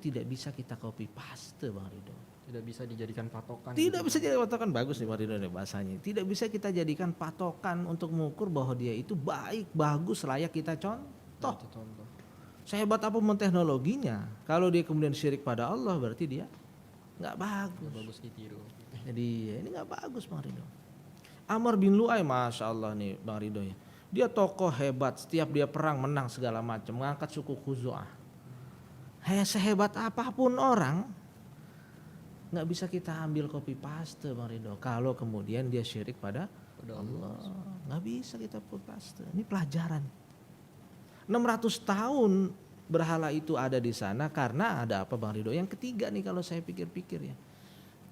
tidak bisa kita copy paste Bang Ridho. Tidak bisa dijadikan patokan. Tidak bisa jadi patokan, bagus nih Bang Ridho nih bahasanya. Tidak bisa kita jadikan patokan untuk mengukur bahwa dia itu baik, bagus, layak kita contoh. Sehebat apapun teknologinya, kalau dia kemudian syirik pada Allah berarti dia nggak bagus. Nggak bagus ditiru. Jadi ini nggak bagus Bang Ridho. Amr bin Lu'ay, masya Allah nih Bang Ridho ya. Dia tokoh hebat, setiap dia perang menang segala macam, mengangkat suku Khuzo'ah. Sehebat apapun orang, nggak bisa kita ambil copy paste Bang Ridho. Kalau kemudian dia syirik pada Allah, nggak bisa kita copy paste. Ini pelajaran. 600 tahun berhala itu ada di sana karena ada apa Bang Ridho? Yang ketiga nih kalau saya pikir-pikir ya,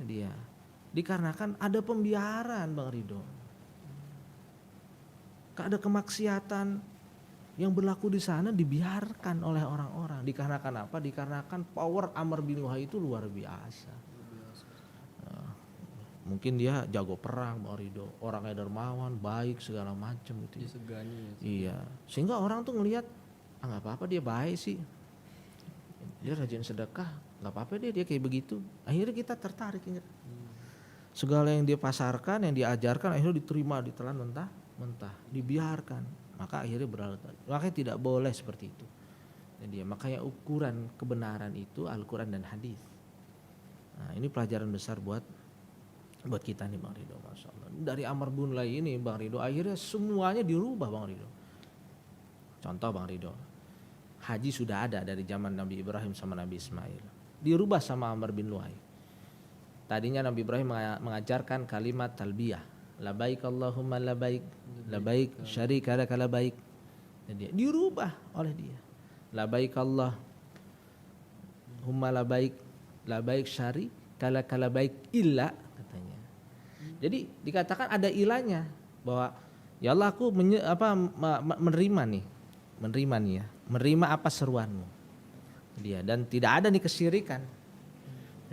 dia dikarenakan ada pembiaran Bang Ridho. Ada kemaksiatan yang berlaku di sana dibiarkan oleh orang-orang. Dikarenakan apa? Dikarenakan power Amr bin Lu'ay itu luar biasa. Mungkin dia jago perang Bang Ridho, orangnya dermawan, baik segala macam itu. Disegani. Iya, sehingga orang tuh ngelihat nggak apa-apa dia baik sih. Dia rajin sedekah, nggak apa-apa dia kayak begitu. Akhirnya kita tertarik ingat. Segala yang dia pasarkan, yang diajarkan akhirnya diterima, ditelan mentah, dibiarkan. Maka akhirnya berlalu. Makanya tidak boleh seperti itu. Jadi makanya ukuran kebenaran itu Al-Quran dan hadis. Nah, ini pelajaran besar buat kita nih Bang Ridho, masya Allah. Dari Amr bin Lu'ay ini Bang Ridho akhirnya semuanya dirubah Bang Ridho. Contoh Bang Ridho, haji sudah ada dari zaman Nabi Ibrahim sama Nabi Ismail. Dirubah sama Amr bin Lu'ay. Tadinya Nabi Ibrahim mengajarkan kalimat talbiyah, labaik Allahumma labaik, labaik syarika laka labaik. Jadi dirubah oleh dia. Labaik Allahumma labaik, labaik syarika laka labaik illa katanya. Jadi dikatakan ada ilahnya bahwa ya Allah aku menerima nih ya, menerima apa seruanmu. Dia dan tidak ada nih kesyirikan.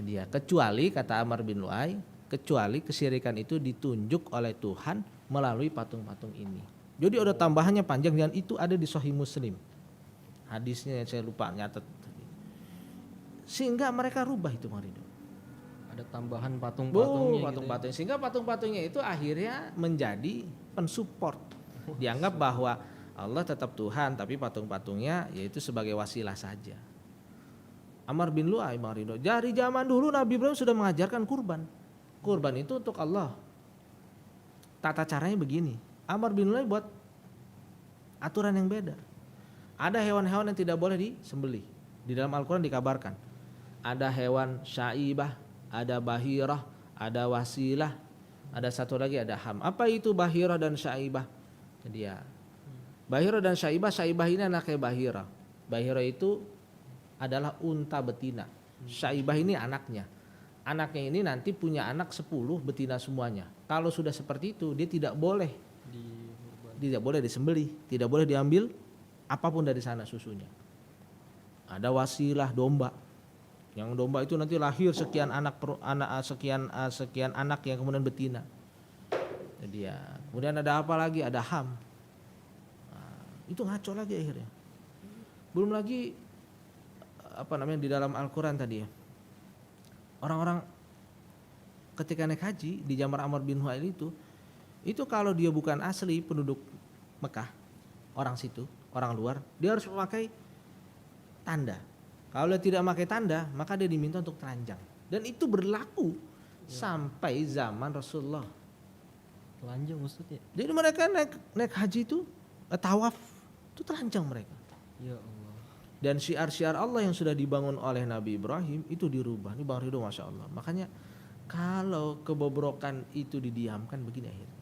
Dia kecuali kata Amr bin Lu'ay, kecuali kesyirikan itu ditunjuk oleh Tuhan melalui patung-patung ini. Jadi ada tambahannya panjang dan itu ada di Sahih Muslim. Hadisnya saya lupa nyatet. Sehingga mereka rubah itu Bang Ridho. Ada tambahan patung-patungnya patung-patungnya. Sehingga patung-patungnya itu akhirnya menjadi pensupport. Dianggap bahwa Allah tetap Tuhan tapi patung-patungnya yaitu sebagai wasilah saja. Amr bin Lu'ay Bang Ridho, dari zaman dulu Nabi Ibrahim sudah mengajarkan kurban. Kurban itu untuk Allah. Tata caranya begini. Amr bin Lu'ay buat aturan yang beda. Ada hewan-hewan yang tidak boleh disembelih. Di dalam Al-Quran dikabarkan. Ada hewan syaibah, ada bahirah, ada wasilah, ada satu lagi ada ham. Apa itu bahirah dan syaibah? Jadi ya, bahirah dan syaibah ini anaknya bahirah. Bahirah itu adalah unta betina. Syaibah ini anaknya. Anaknya ini nanti punya anak 10 betina semuanya. Kalau sudah seperti itu dia tidak boleh disembelih, tidak boleh diambil apapun dari sana susunya. Ada wasilah domba. Yang domba itu nanti lahir sekian sekian anak yang kemudian betina. Jadi ya, kemudian ada apa lagi? Ada ham. Nah, itu ngaco lagi akhirnya. Belum lagi di dalam Al-Quran tadi ya. Orang-orang ketika naik haji di zaman Amr bin Lu'ay itu kalau dia bukan asli penduduk Mekah, orang situ, orang luar, dia harus memakai tanda. Kalau dia tidak pakai tanda, maka dia diminta untuk telanjang. Dan itu berlaku sampai zaman Rasulullah. Telanjang Ustaz ya. Jadi mereka naik haji itu tawaf itu telanjang mereka. Ya Allah. Dan syiar-syiar Allah yang sudah dibangun oleh Nabi Ibrahim itu dirubah. Ini Bang Ridho, Masya Allah. Makanya kalau kebobrokan itu didiamkan begini akhirnya.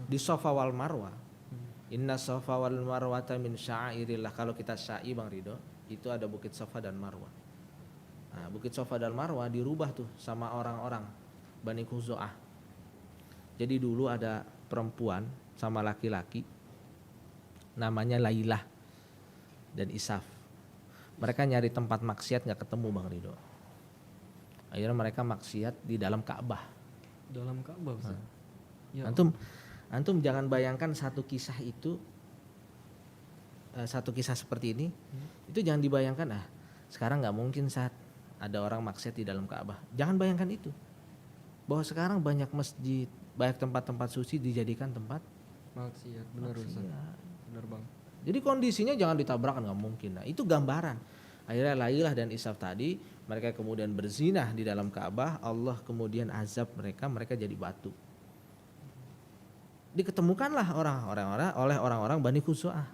Di Safa wal Marwah, Inna Safa wal Marwata min sya'airillah. Kalau kita sya'i Bang Ridho, itu ada Bukit Safa dan Marwah. Nah, Bukit Safa dan Marwah dirubah tuh sama orang-orang Bani Khuzo'ah. Jadi dulu ada perempuan sama laki-laki namanya Lailah dan Isaf. Mereka nyari tempat maksiat nggak ketemu Bang Ridho. Akhirnya mereka maksiat di dalam Ka'bah. Dalam Ka'bah Ustaz. Ya. Antum jangan bayangkan satu kisah itu, satu kisah seperti ini, itu jangan dibayangkan sekarang nggak mungkin saat ada orang maksiat di dalam Ka'bah. Jangan bayangkan itu. Bahwa sekarang banyak masjid, banyak tempat-tempat suci dijadikan tempat Maksiat, benar Ustaz. Benar Bang. Jadi kondisinya jangan ditabrakan, nggak mungkin. Nah itu gambaran. Akhirnya Lailah dan Isaf tadi, mereka kemudian berzinah di dalam Ka'bah. Allah kemudian azab mereka jadi batu. Diketemukanlah oleh orang-orang Bani Khuzo'ah.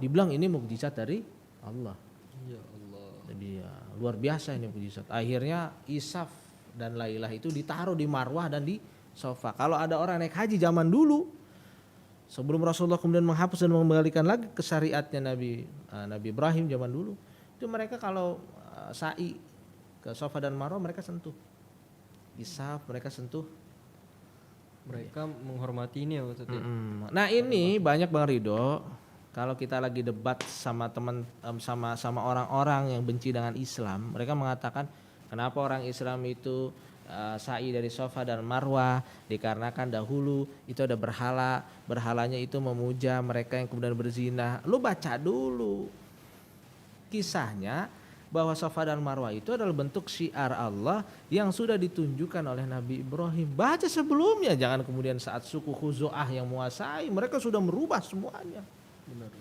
Dibilang ini mukjizat dari Allah. Ya Allah. Jadi ya, luar biasa ini mukjizat. Akhirnya Isaf dan Lailah itu ditaruh di Marwah dan di Safa. Kalau ada orang naik haji zaman dulu, sebelum Rasulullah kemudian menghapus dan mengembalikan lagi ke syariatnya Nabi Ibrahim zaman dulu, itu mereka kalau sa'i ke Safa dan Marwah mereka sentuh. Isaf mereka sentuh. Mereka menghormati ini ya Ustaz ya. Nah ini banyak Bang Ridho, kalau kita lagi debat sama teman sama orang-orang yang benci dengan Islam, mereka mengatakan kenapa orang Islam itu sa'i dari Safa dan Marwah, dikarenakan dahulu itu ada berhalanya itu memuja mereka yang kemudian berzina. Lu baca dulu kisahnya bahwa Safa dan Marwah itu adalah bentuk syiar Allah yang sudah ditunjukkan oleh Nabi Ibrahim. Baca sebelumnya, jangan kemudian saat suku Khuzo'ah yang menguasai, mereka sudah merubah semuanya. Benar.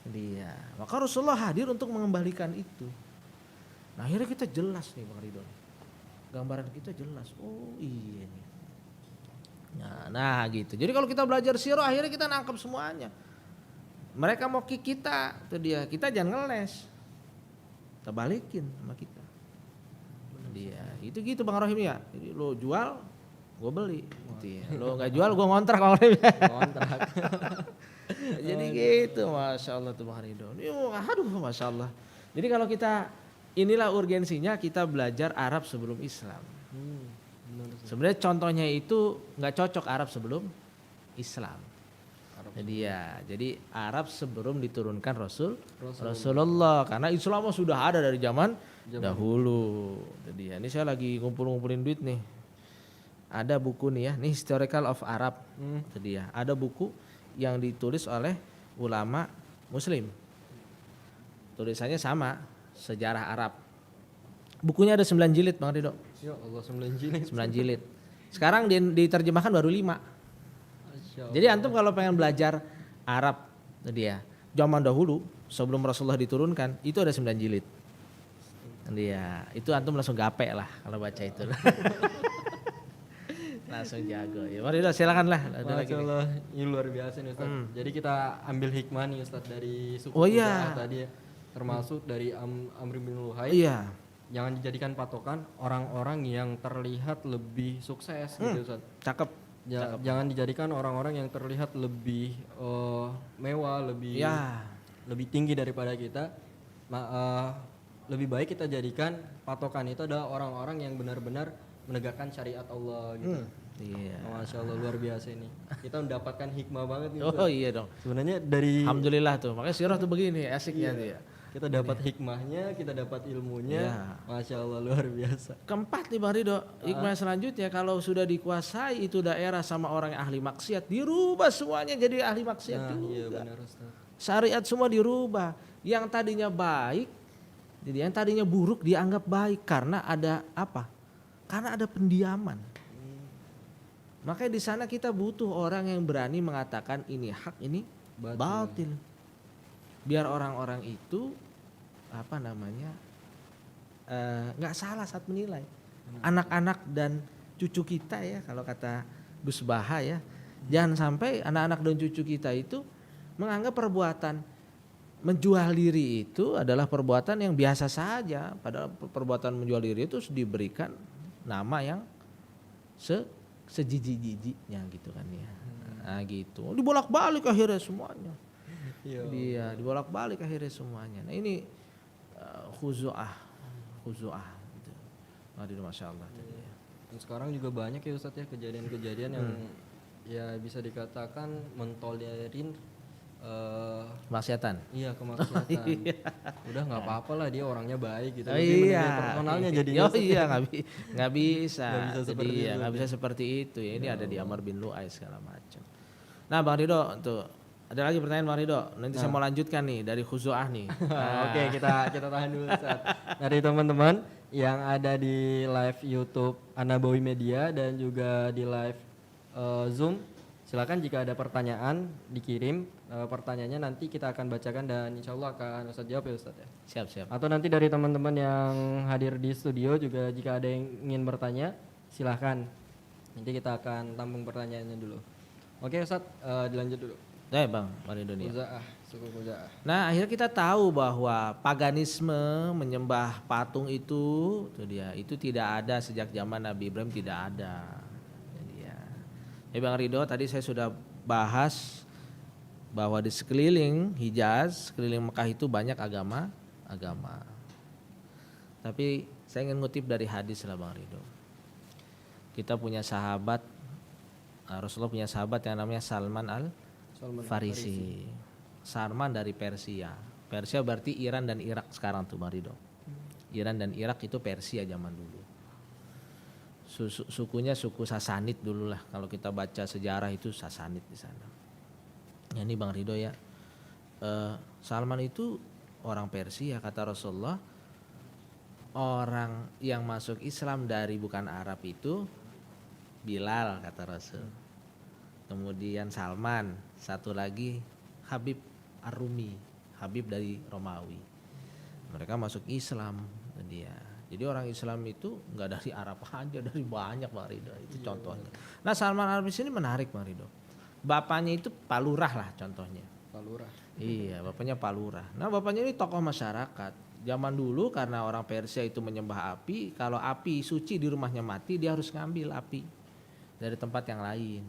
Iya, maka Rasulullah hadir untuk mengembalikan itu. Nah akhirnya kita jelas nih Bang Ridho, gambaran kita jelas. Oh iya nih. Nah gitu. Jadi kalau kita belajar sirah akhirnya kita nangkep semuanya. Mereka mau kick kita, itu dia. Kita jangan ngeles. Kita balikin sama kita. Dia itu gitu Bang Rohim ya. Jadi lo jual, gue beli. Gitu ya. Lo nggak jual, gue ngontrak Bang Rohim. Kontrak. Jadi gitu, Masya Allah tuh Bang Ridho. Aduh Masya Allah. Jadi kalau kita, inilah urgensinya kita belajar Arab sebelum Islam. Benar Ustaz. Sebenarnya contohnya itu nggak cocok Arab sebelum Islam. Jadi Arab sebelum diturunkan Rasulullah, karena Islam sudah ada dari zaman dahulu. Jadi ini saya lagi ngumpulin duit nih. Ada buku nih ya, nih Historical of Arab. Jadi ada buku yang ditulis oleh ulama Muslim. Tulisannya sama, Sejarah Arab. Bukunya ada 9 jilid Bang Ridho. Ya Allah 9 jilid. 9 jilid. Sekarang diterjemahkan baru 5. Jadi antum kalau pengen belajar Arab dia zaman dahulu sebelum Rasulullah diturunkan itu ada 9 jilid. Dia itu antum langsung gape lah kalau baca itu. Langsung jago. Ya mari silakan lah. Masya Allah, ini luar biasa nih Ustaz. Jadi kita ambil hikmah nih Ustaz dari suku iya. tadi ya. Termasuk dari Amr bin Luhai. Iya. Jangan dijadikan patokan orang-orang yang terlihat lebih sukses gitu Ustaz. Cakep. Jangan dijadikan orang-orang yang terlihat lebih mewah, lebih tinggi daripada kita. Lebih baik kita jadikan patokan itu adalah orang-orang yang benar-benar menegakkan syariat Allah gitu. Iya. Masya Allah luar biasa ini. Kita mendapatkan hikmah banget nih. Oh iya dong. Sebenarnya dari Alhamdulillah tuh. Makanya sirah tuh begini asiknya tuh ya. Kita dapat hikmahnya, kita dapat ilmunya. Iya. Masya Allah luar biasa. Keempat nih Bang Ridho, hikmah selanjutnya kalau sudah dikuasai itu daerah sama orang yang ahli maksiat, dirubah semuanya jadi ahli maksiat juga. Iya benar Ustaz. Syariat semua dirubah. Yang tadinya baik, jadi yang tadinya buruk dianggap baik karena ada apa? Karena ada pendiaman. Makanya di sana kita butuh orang yang berani mengatakan ini hak, ini batil. biar orang-orang itu apa namanya nggak salah saat menilai anak-anak dan cucu kita ya, kalau kata Gus Baha ya, jangan sampai anak-anak dan cucu kita itu menganggap perbuatan menjual diri itu adalah perbuatan yang biasa saja, padahal perbuatan menjual diri itu harus diberikan nama yang sejijik-jijiknya gitu kan ya. Nah gitu, dibolak-balik akhirnya semuanya. Dia dibolak-balik akhirnya semuanya. Nah ini khuzu'ah gitu. Aduh, masya Allah. Dan sekarang juga banyak ya Ustadz ya kejadian-kejadian yang ya bisa dikatakan mentolerin Maksiatan. iya kemaksiatan. Udah nggak apa-apa lah, dia orangnya baik gitu. Oh, Lebih iya. menilai personalnya jadi. Iya nggak bisa. Nggak bisa seperti Jadi itu. nggak bisa seperti itu ya. Ini ada di Amr bin Lu'ay segala macam. Nah Bang Ridho, tuh ada lagi pertanyaan Bang Ridho. Nanti saya mau lanjutkan nih dari khuzu'ah nih. Oke, kita tahan dulu Ustaz. Dari teman-teman yang ada di live YouTube Anabawi Media dan juga di live Zoom, silakan jika ada pertanyaan dikirim pertanyaannya, nanti kita akan bacakan dan insya Allah akan Ustaz jawab ya Ustaz ya. Siap. Atau nanti dari teman-teman yang hadir di studio juga jika ada yang ingin bertanya silahkan. Nanti kita akan tampung pertanyaannya dulu. Oke Ustaz, dilanjut dulu. Bang Ridho nih. Suku Khuza'ah. Nah akhirnya kita tahu bahwa paganisme menyembah patung itu dia itu tidak ada sejak zaman Nabi Ibrahim, tidak ada. Jadi Bang Ridho, tadi saya sudah bahas bahwa di sekeliling Hijaz, sekeliling Mekah itu banyak agama. Tapi saya ingin ngutip dari hadis lah Bang Ridho. Kita punya sahabat, Rasulullah punya sahabat yang namanya Salman Al-Farisi. Salman dari Persia. Persia berarti Iran dan Irak sekarang tuh Bang Ridho. Iran dan Irak itu Persia zaman dulu. Sukunya suku Sasanid dulu lah, kalau kita baca sejarah itu Sasanid di sana. Ya, ini Bang Ridho ya, Salman itu orang Persia kata Rasulullah. Orang yang masuk Islam dari bukan Arab itu Bilal kata Rasul. Kemudian Salman, satu lagi Habib Ar-Rumi, Habib dari Romawi. Mereka masuk Islam dia. Jadi orang Islam itu nggak dari Arab aja, dari banyak Bang Ridho, itu contohnya. Nah Salman Al-Farisi ini menarik Bang Ridho. Bapaknya itu Palurah lah contohnya. Palurah. Iya, bapaknya Palurah. Nah bapaknya ini tokoh masyarakat. Zaman dulu karena orang Persia itu menyembah api, kalau api suci di rumahnya mati, dia harus ngambil api dari tempat yang lain.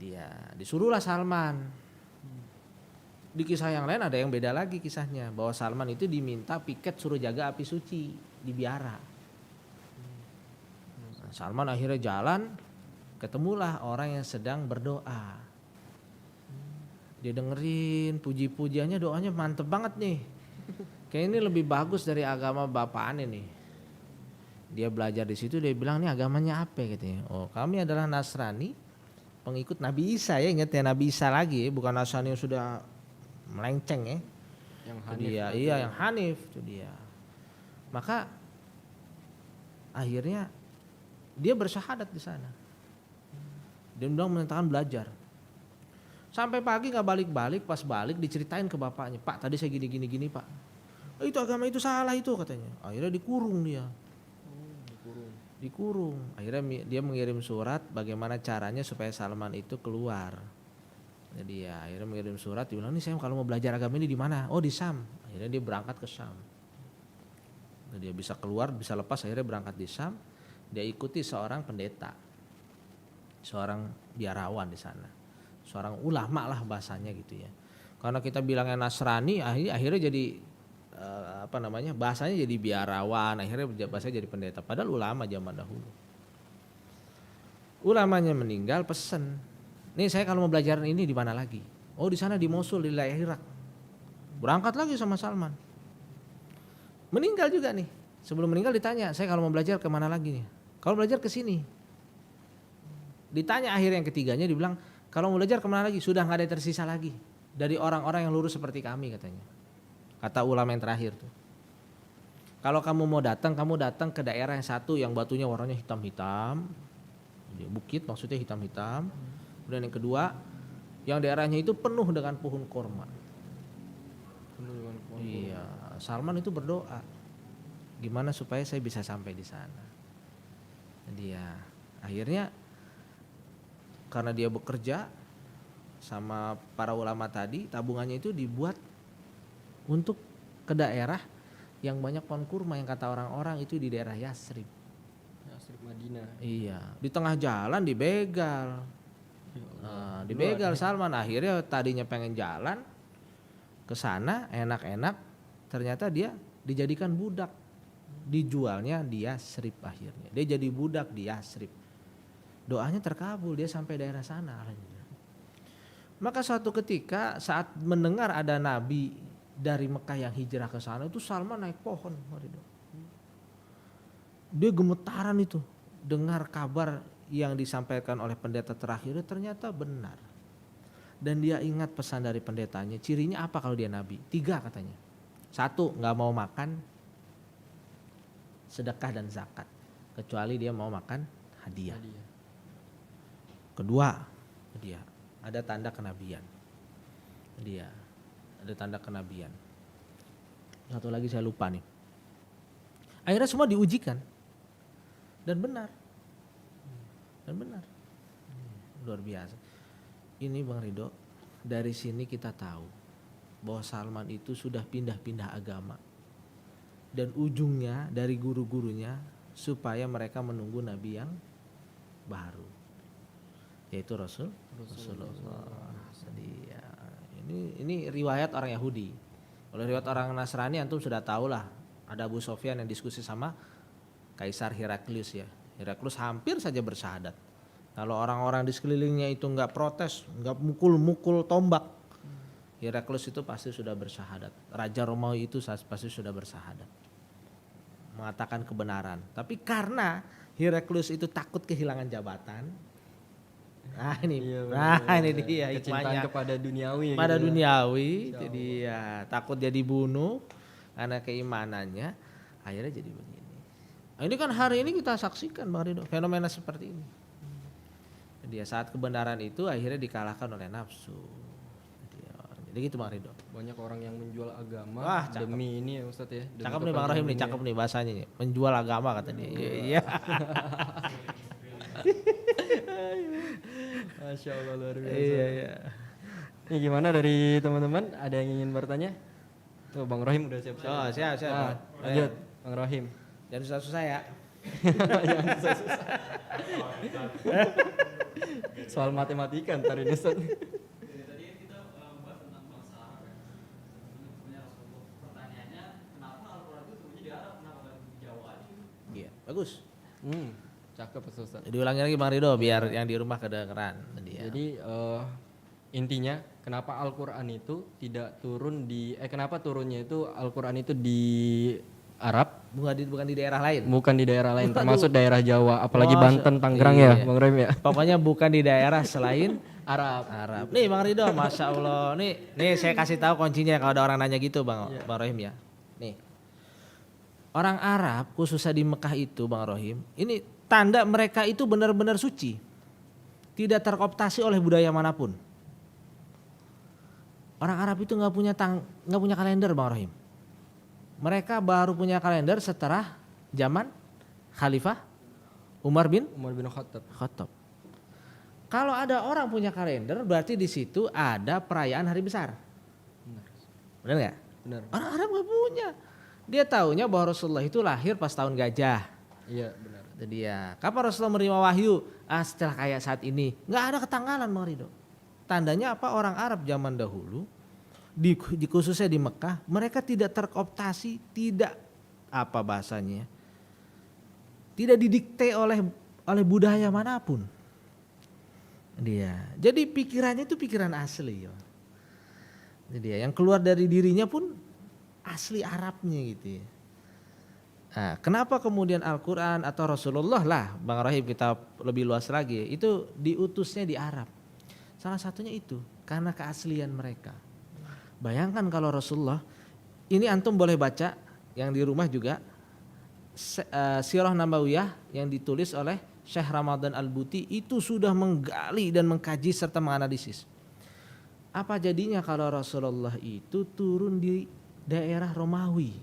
Dia disuruhlah Salman. Di kisah yang lain ada yang beda lagi kisahnya, bahwa Salman itu diminta piket suruh jaga api suci di biara. Nah, Salman akhirnya jalan, ketemulah orang yang sedang berdoa. Dia dengerin puji-pujiannya, doanya mantep banget nih. Kayak ini lebih bagus dari agama bapaknya nih. Dia belajar di situ, dia bilang nih agamanya apa katanya. Oh kami adalah Nasrani, pengikut Nabi Isa ya, ingat ya Nabi Isa lagi ya, bukan Nasrani yang sudah melenceng ya. Yang Itu Hanif. dia, iya yang Hanif itu dia. Maka akhirnya dia bersyahadat di sana. Dia bilang menentangkan belajar. Sampai pagi nggak balik-balik, pas balik diceritain ke bapaknya, Pak tadi saya gini Pak. Itu agama itu salah itu katanya. Akhirnya dikurung dia. Dikurung. Akhirnya dia mengirim surat bagaimana caranya supaya Salman itu keluar. Jadi ya akhirnya mengirim surat, dia bilang nih saya kalau mau belajar agama ini di mana? Oh di Syam. Akhirnya dia berangkat ke Syam. Nah, dia bisa keluar, bisa lepas, akhirnya berangkat di Syam. Dia ikuti seorang pendeta, seorang biarawan di sana, seorang ulama lah bahasanya gitu ya. Karena kita bilangnya Nasrani, akhirnya jadi bahasanya jadi biarawan, akhirnya bahasanya jadi pendeta. Padahal ulama zaman dahulu. Ulamanya meninggal, pesen. Nih saya kalau mau belajar ini di mana lagi? Oh di sana di Mosul, di wilayah Irak. Berangkat lagi sama Salman. Meninggal juga nih. Sebelum meninggal ditanya, saya kalau mau belajar kemana lagi nih? Kalau belajar ke sini. Ditanya akhir yang ketiganya, dibilang kalau mau belajar kemana lagi? Sudah nggak ada yang tersisa lagi dari orang-orang yang lurus seperti kami katanya. Kata ulama yang terakhir tuh. Kalau kamu mau datang, kamu datang ke daerah yang satu yang batunya warnanya hitam-hitam. Bukit maksudnya hitam-hitam. Kemudian yang kedua, yang daerahnya itu penuh dengan pohon korma. Iya, Salman itu berdoa, gimana supaya saya bisa sampai di sana. Dia akhirnya karena dia bekerja sama para ulama tadi, tabungannya itu dibuat untuk ke daerah yang banyak pohon kurma, yang kata orang-orang itu di daerah Yasrib. Yasrib Madinah. Iya, di tengah jalan dibegal. Nah, dibegal Salman, akhirnya tadinya pengen jalan ke sana enak-enak, ternyata dia dijadikan budak. Dijualnya di Yasrib akhirnya. Dia jadi budak di Yasrib. Doanya terkabul, dia sampai daerah sana. Maka suatu ketika saat mendengar ada nabi dari Mekah yang hijrah ke sana, itu Salman naik pohon. Dia gemetaran itu dengar kabar yang disampaikan oleh pendeta terakhir ternyata benar. Dan dia ingat pesan dari pendetanya. Cirinya apa kalau dia nabi? 3 katanya. 1, nggak mau makan sedekah dan zakat, kecuali dia mau makan hadiah. Kedua, dia ada tanda kenabian. Dia ada tanda kenabian. Satu lagi saya lupa nih. Akhirnya semua diujikan dan benar. Dan benar. Luar biasa. Ini Bang Ridho, dari sini kita tahu bahwa Salman itu sudah pindah-pindah agama. Dan ujungnya dari guru-gurunya supaya mereka menunggu nabi yang baru, yaitu Rasulullah. Jadi ya, ini riwayat orang Yahudi. Kalau riwayat orang Nasrani antum sudah tahu lah. Ada Abu Sofyan yang diskusi sama Kaisar Heraklius ya. Heraklius hampir saja bersahadat. Kalau orang-orang di sekelilingnya itu nggak protes, nggak mukul-mukul tombak, Heraklius itu pasti sudah bersahadat. Raja Romawi itu pasti sudah bersahadat, mengatakan kebenaran. Tapi karena Heraklius itu takut kehilangan jabatan, ini dia hikmahnya kepada duniawi. Pada gitu duniawi, jadi ya takut dia dibunuh karena keimanannya, akhirnya jadi begini. Nah, ini kan hari ini kita saksikan Bang Ridho, fenomena seperti ini. Dia saat kebenaran itu akhirnya dikalahkan oleh nafsu. Jadi gitu Bang Ridho. Banyak orang yang menjual agama demi ini ya Ustadz ya. Cakep nih Bang Rohim nih, cakep nih bahasanya nih. Menjual agama kata dia. Iya. Masya Allah luar biasa. Iya. Ini gimana dari teman-teman? Ada yang ingin bertanya? Tuh Bang Rohim udah siap-siap. Oh siap. Lanjut Bang Rohim. Jangan susah-susah ya. Jangan susah-susah. Soal matematika ntar ini Ustadz. Bagus. Cakep Ustaz. Jadi ulangi lagi Bang Ridho biar yang di rumah kedengeran. Jadi intinya kenapa Al-Qur'an itu tidak turun di kenapa turunnya itu Al-Qur'an itu di Arab, bukan di daerah lain. Bukan di daerah lain, termasuk daerah Jawa, apalagi Banten, Tangerang ya, Bang Rohim ya. Pokoknya bukan di daerah selain Arab. Nih Bang Ridho, Masya Allah. Nih saya kasih tahu kuncinya kalau ada orang nanya gitu Bang Rohim ya. Nih. Orang Arab khususnya di Mekah itu Bang Rohim, ini tanda mereka itu benar-benar suci. Tidak terkooptasi oleh budaya manapun. Orang Arab itu nggak punya kalender Bang Rohim. Mereka baru punya kalender setelah zaman Khalifah Umar bin Khattab. Kalau ada orang punya kalender berarti di situ ada perayaan hari besar. Benar nggak? Benar. Orang Arab nggak punya. Dia taunya bahwa Rasulullah itu lahir pas tahun gajah. Iya benar. Jadi ya, kapan Rasulullah menerima wahyu? Setelah kayak saat ini. Nggak ada ketanggalan Bang Ridho. Tandanya apa? Orang Arab zaman dahulu, khususnya di Mekah, mereka tidak terkooptasi, tidak apa bahasanya, tidak didikte oleh budaya manapun. Dia. Jadi pikirannya itu pikiran asli. Ya. Jadi ya, yang keluar dari dirinya pun asli Arabnya gitu ya. Nah, kenapa kemudian Al-Quran atau Rasulullah lah Bang Rohim kita lebih luas lagi, itu diutusnya di Arab. Salah satunya itu karena keaslian mereka. Bayangkan kalau Rasulullah, ini antum boleh baca yang di rumah juga, Sirah Nabawiyah yang ditulis oleh Syekh Ramadan Al-Buti itu sudah menggali dan mengkaji serta menganalisis. Apa jadinya kalau Rasulullah itu turun di daerah Romawi.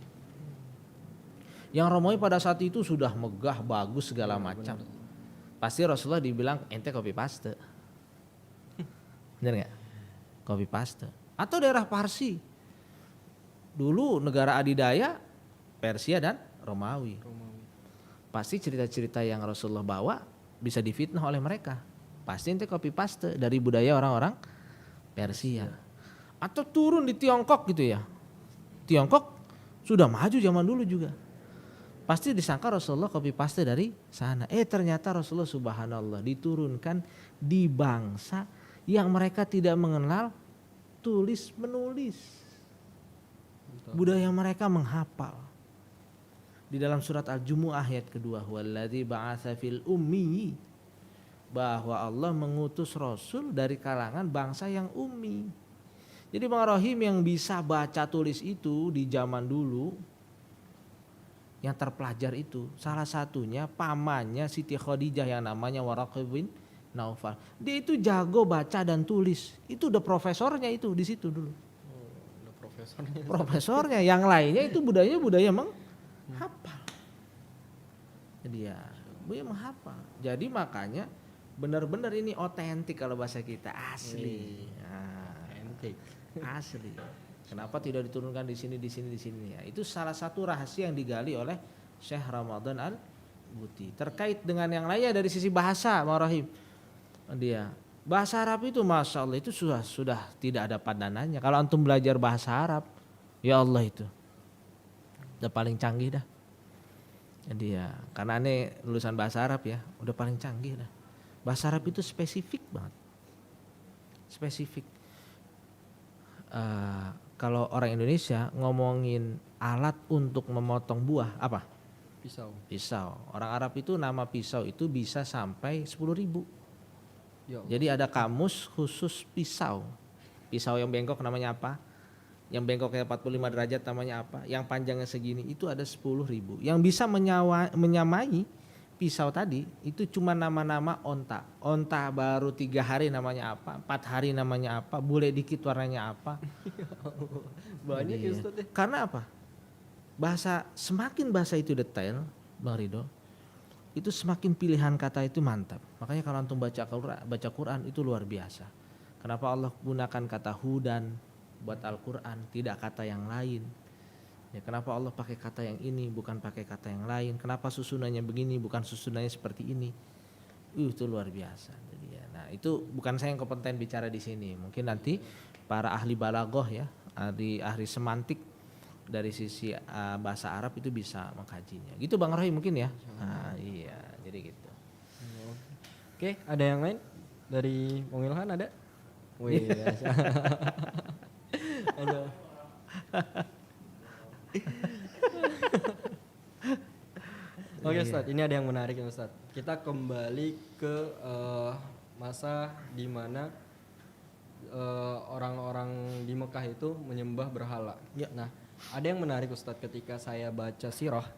Yang Romawi pada saat itu sudah megah, bagus segala macam. Pasti Rasulullah dibilang ente copy paste. Bener nggak? Copy paste. Atau daerah Parsi. Dulu negara adidaya Persia dan Romawi. Pasti cerita-cerita yang Rasulullah bawa bisa difitnah oleh mereka. Pasti ente copy paste dari budaya orang-orang Persia. Atau turun di Tiongkok gitu ya. Tiongkok sudah maju zaman dulu juga. Pasti disangka Rasulullah copy paste dari sana. Ternyata Rasulullah subhanallah diturunkan di bangsa yang mereka tidak mengenal tulis menulis. Budaya mereka menghafal. Di dalam surat Al-Jumu'ah ayat kedua, walladzi ba'atsa fil ummi, bahwa Allah mengutus Rasul dari kalangan bangsa yang ummi. Jadi Bang Rohim yang bisa baca tulis itu di zaman dulu, yang terpelajar itu salah satunya pamannya Siti Khadijah yang namanya Waraqah bin Naufal. Dia itu jago baca dan tulis. Itu udah profesornya itu di situ dulu. Udah profesornya. Profesornya, yang lainnya itu budaya menghafal. Jadi ya, budaya menghafal. Jadi makanya benar-benar ini otentik kalau bahasa kita, asli. Otentik. Asli. Kenapa tidak diturunkan di sini ya? Itu salah satu rahasia yang digali oleh Syekh Ramadan Al-Buti. Terkait dengan yang lainnya dari sisi bahasa, Bang Rahim. Dia bahasa Arab itu masya Allah itu sudah tidak ada padanannya. Kalau antum belajar bahasa Arab, ya Allah itu udah paling canggih dah. Jadi ya, karena aneh lulusan bahasa Arab ya, udah paling canggih dah. Bahasa Arab itu spesifik banget. Spesifik. Kalau orang Indonesia ngomongin alat untuk memotong buah apa? Pisau. Orang Arab itu nama pisau itu bisa sampai 10.000. Jadi ada kamus khusus pisau. Pisau yang bengkok namanya apa? Yang bengkoknya 45 derajat namanya apa? Yang panjangnya segini itu ada 10.000. Yang bisa menyamai pisau tadi itu cuma nama-nama onta. Onta baru 3 hari namanya apa, 4 hari namanya apa, bule dikit warnanya apa. Banyak ya Ustaz ya. Karena apa? Semakin bahasa itu detail, Bang Ridho, itu semakin pilihan kata itu mantap. Makanya kalau antum baca Quran itu luar biasa. Kenapa Allah gunakan kata hudan buat Al-Quran, tidak kata yang lain? Ya, kenapa Allah pakai kata yang ini bukan pakai kata yang lain? Kenapa susunannya begini bukan susunannya seperti ini? Itu luar biasa. Jadi ya, nah itu bukan saya yang kompeten bicara di sini. Mungkin nanti para ahli balaghah ya, ahli semantik dari sisi bahasa Arab itu bisa mengkajinya. Gitu Bang Rohi mungkin ya. Nah, iya, jadi gitu. Oke, ada yang lain dari Bang Ilhan ada? Wih, ada. Oke Ustaz, ini ada yang menarik ya Ustaz. Kita kembali ke masa di mana orang-orang di Mekah itu menyembah berhala. Ya. Nah, ada yang menarik Ustaz ketika saya baca sirah,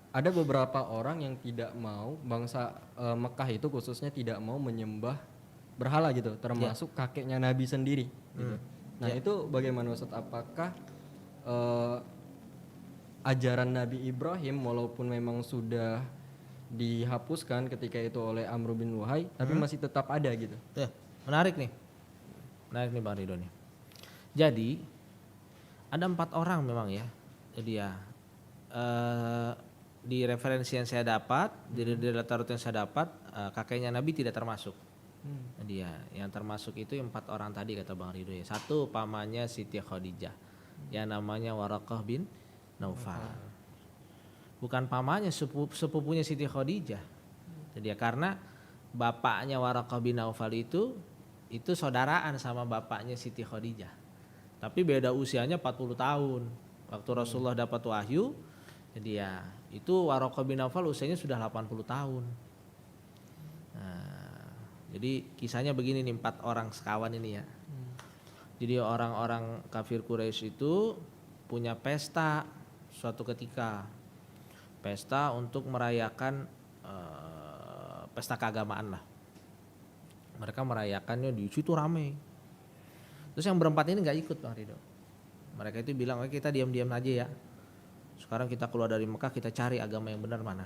ada beberapa orang yang tidak mau, bangsa Mekah itu khususnya tidak mau menyembah berhala gitu, termasuk kakeknya Nabi sendiri gitu. Nah, itu bagaimana Ustaz? Apakah ajaran Nabi Ibrahim walaupun memang sudah dihapuskan ketika itu oleh Amr bin Luhai, tapi masih tetap ada gitu? Menarik nih Bang Ridho nih. Jadi ada 4 orang memang ya. Jadi ya di referensi yang saya dapat, di data yang saya dapat, kakeknya Nabi tidak termasuk. Dia yang termasuk itu 4 orang tadi kata Bang Ridho ya. 1 pamannya Siti Khadijah yang namanya Waraqah bin Naufal. Bukan pamannya, sepupunya Siti Khadijah. Jadi ya, karena bapaknya Waraqah bin Naufal itu saudaraan sama bapaknya Siti Khadijah. Tapi beda usianya 40 tahun. Waktu Rasulullah dapat wahyu, jadi ya itu Waraqah bin Naufal usianya sudah 80 tahun. Jadi kisahnya begini nih, 4 orang sekawan ini ya. Jadi orang-orang kafir Quraisy itu punya pesta suatu ketika. Pesta untuk merayakan pesta keagamaan lah. Mereka merayakannya di situ ramai. Terus yang berempat ini nggak ikut Bang Ridho. Mereka itu bilang, oke kita diam-diam aja ya. Sekarang kita keluar dari Mekah, kita cari agama yang benar mana.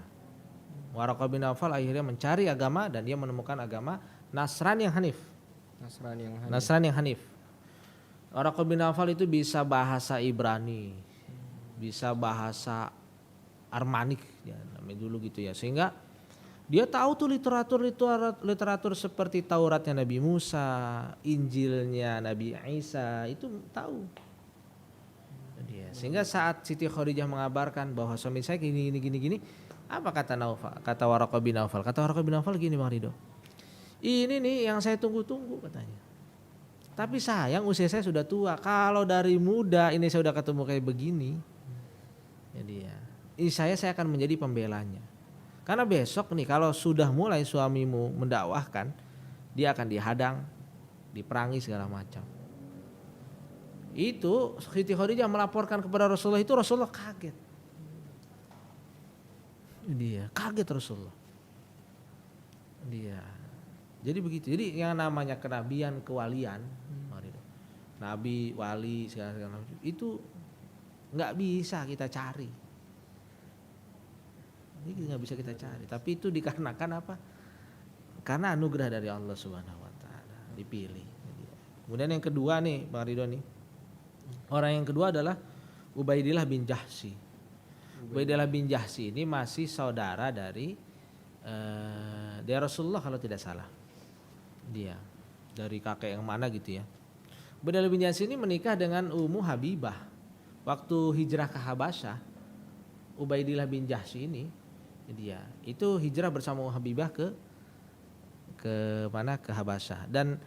Waraqah bin Nawfal akhirnya mencari agama dan dia menemukan agama Nasrani yang Hanif. Nasrani yang Hanif. Waraqah bin Nawfal itu bisa bahasa Ibrani, bisa bahasa Armanik ya namanya dulu gitu ya. Sehingga dia tahu tuh literatur seperti Tauratnya Nabi Musa, Injilnya Nabi Isa, itu tahu. Dia. Sehingga saat Siti Khadijah mengabarkan bahwa suami saya gini, apa kata Naufal? Kata Waraqah bin Nawfal. Kata Waraqah bin Nawfal gini Bang Ridho. Ini nih yang saya tunggu-tunggu katanya. Tapi sayang usia saya sudah tua. Kalau dari muda ini saya sudah ketemu kayak begini. Jadi ya, ini saya akan menjadi pembelanya. Karena besok nih kalau sudah mulai suamimu mendakwahkan, dia akan dihadang, diperangi segala macam. Itu Siti Khadijah melaporkan kepada Rasulullah, itu Rasulullah kaget. Dia kaget Rasulullah. Dia. Jadi begitu. Jadi yang namanya kenabian, kewalian, nabi, wali segala macam itu nggak bisa kita cari. Ini nggak bisa kita cari, tapi itu dikarenakan apa? Karena anugerah dari Allah Subhanahu Wa Taala dipilih. Kemudian yang kedua nih, Bang Ridho nih, orang yang kedua adalah Ubaidillah bin Jahsy. Ubaidillah bin Jahsy ini masih saudara dari Rasulullah kalau tidak salah. Dia dari kakek yang mana gitu ya. Ubaidillah bin Jahsy ini menikah dengan Ummu Habibah. Waktu hijrah ke Habasyah, Ubaidillah bin Jahsy ini dia itu hijrah bersama Habibah ke mana, ke Habasyah. Dan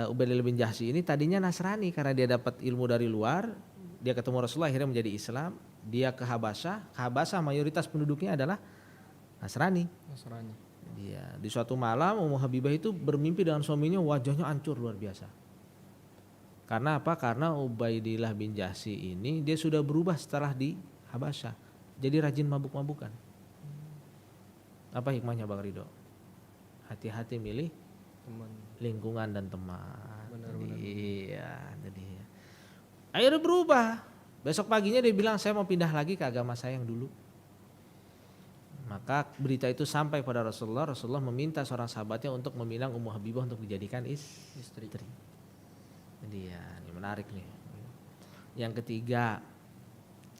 Ubaidillah bin Jahsy ini tadinya Nasrani karena dia dapat ilmu dari luar, dia ketemu Rasulullah akhirnya menjadi Islam, dia ke Habasyah mayoritas penduduknya adalah Nasrani. Dia di suatu malam Ummu Habibah itu bermimpi dengan suaminya, wajahnya hancur luar biasa. Karena apa? Karena Ubaidillah bin Jahsy ini dia sudah berubah setelah di Habasyah, jadi rajin mabuk-mabukan. Apa hikmahnya Bang Ridho? Hati-hati milih teman, lingkungan dan teman. Benar-benar. Iya, jadi akhirnya berubah. Besok paginya dia bilang saya mau pindah lagi ke agama saya yang dulu. Maka berita itu sampai pada Rasulullah. Rasulullah meminta seorang sahabatnya untuk meminang Ummu Habibah untuk dijadikan istri. Jadi ya, ini menarik nih. Yang ketiga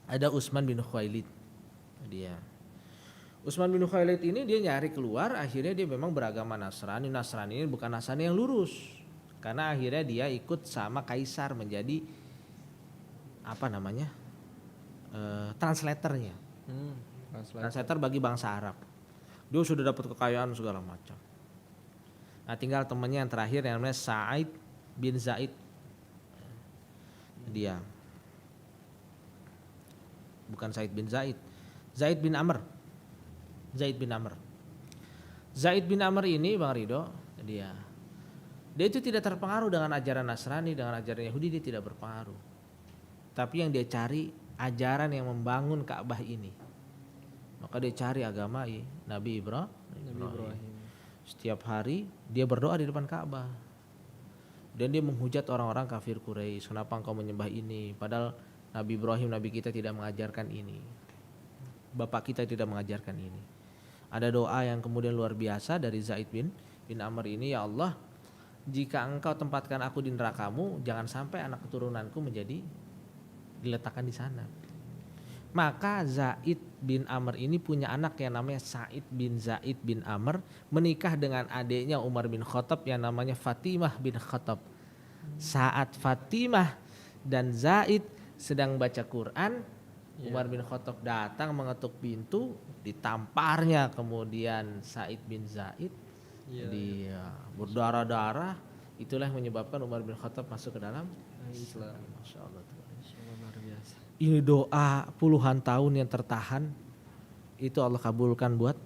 ada Utsman bin Khuwailid. Dia Utsman bin Khuwailid ini dia nyari keluar, akhirnya dia memang beragama Nasrani. Nasrani ini bukan Nasrani yang lurus. Karena akhirnya dia ikut sama kaisar menjadi apa namanya? Translatornya. Translator bagi bangsa Arab. Dia sudah dapat kekayaan segala macam. Nah, tinggal temannya yang terakhir yang namanya Sa'id bin Zaid. Dia bukan Said bin Zaid, Zaid bin Amr. Zaid bin Amr ini Bang Ridho, dia itu tidak terpengaruh dengan ajaran Nasrani, dengan ajaran Yahudi, dia tidak berpengaruh. Tapi yang dia cari ajaran yang membangun Ka'bah ini. Maka dia cari agama Nabi Ibrahim. Setiap hari dia berdoa di depan Ka'bah. Dan dia menghujat orang-orang kafir Quraisy, kenapa engkau menyembah ini? Padahal Nabi Ibrahim, Nabi kita tidak mengajarkan ini. Bapak kita tidak mengajarkan ini. Ada doa yang kemudian luar biasa dari Zaid bin Amr ini, ya Allah, jika engkau tempatkan aku di nerakamu, jangan sampai anak keturunanku menjadi diletakkan di sana. Maka Zaid bin Amr ini punya anak yang namanya Sa'id bin Zaid bin Amr, menikah dengan adiknya Umar bin Khattab yang namanya Fatimah bin Khattab. Saat Fatimah dan Zaid sedang baca Quran, Umar bin Khattab datang mengetuk pintu, ditamparnya kemudian Sa'id bin Zaid. Dia berdarah-darah, itulah yang menyebabkan Umar bin Khattab masuk ke dalam Islam. Masya Allah. Ini doa puluhan tahun yang tertahan, itu Allah kabulkan buat.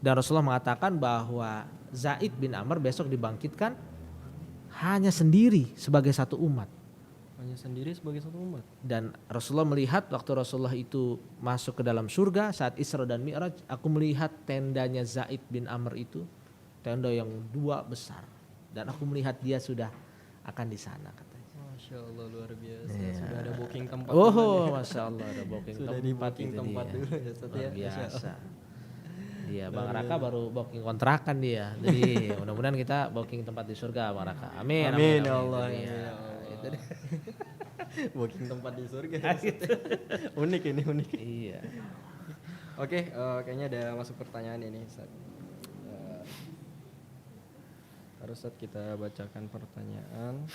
Dan Rasulullah mengatakan bahwa Zaid bin Amr besok dibangkitkan hanya sendiri sebagai satu umat. Dan Rasulullah melihat waktu Rasulullah itu masuk ke dalam surga saat Isra dan Mi'raj, aku melihat tendanya Zaid bin Amr itu, tenda yang dua besar, dan aku melihat dia sudah akan di sana katanya. Masya Allah luar biasa. Sudah ada booking tempat. Oh, masya Allah ada booking Sudah tempat di booking itu tempat dia. dulu ya Ustaz Luar ya. biasa. Dia Bang Raka baru booking kontrakan dia. Jadi mudah-mudahan kita booking tempat di surga Bang Raka. Amin. Amin ya Allah. Itu dia. Amin ya Allah. Itu dia. Booking tempat di surga. Unik ini unik. Iya. Oke, kayaknya ada masuk pertanyaan ini Ustaz. Harus Ustaz kita bacakan pertanyaan.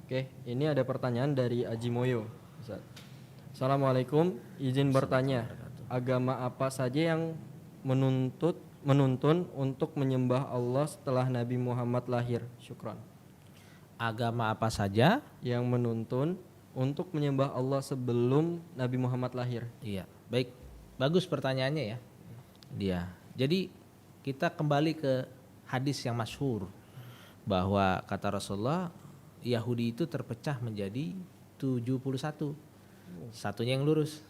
Oke, ini ada pertanyaan dari Aji Moyo, Ustaz. Assalamualaikum, izin bertanya, agama apa saja yang menuntun untuk menyembah Allah setelah Nabi Muhammad lahir? Syukran. Agama apa saja? Yang menuntun untuk menyembah Allah sebelum Nabi Muhammad lahir. Iya, baik. Bagus pertanyaannya ya. Dia. Jadi kita kembali ke hadis yang masyhur bahwa kata Rasulullah Yahudi itu terpecah menjadi 71. Satunya yang lurus.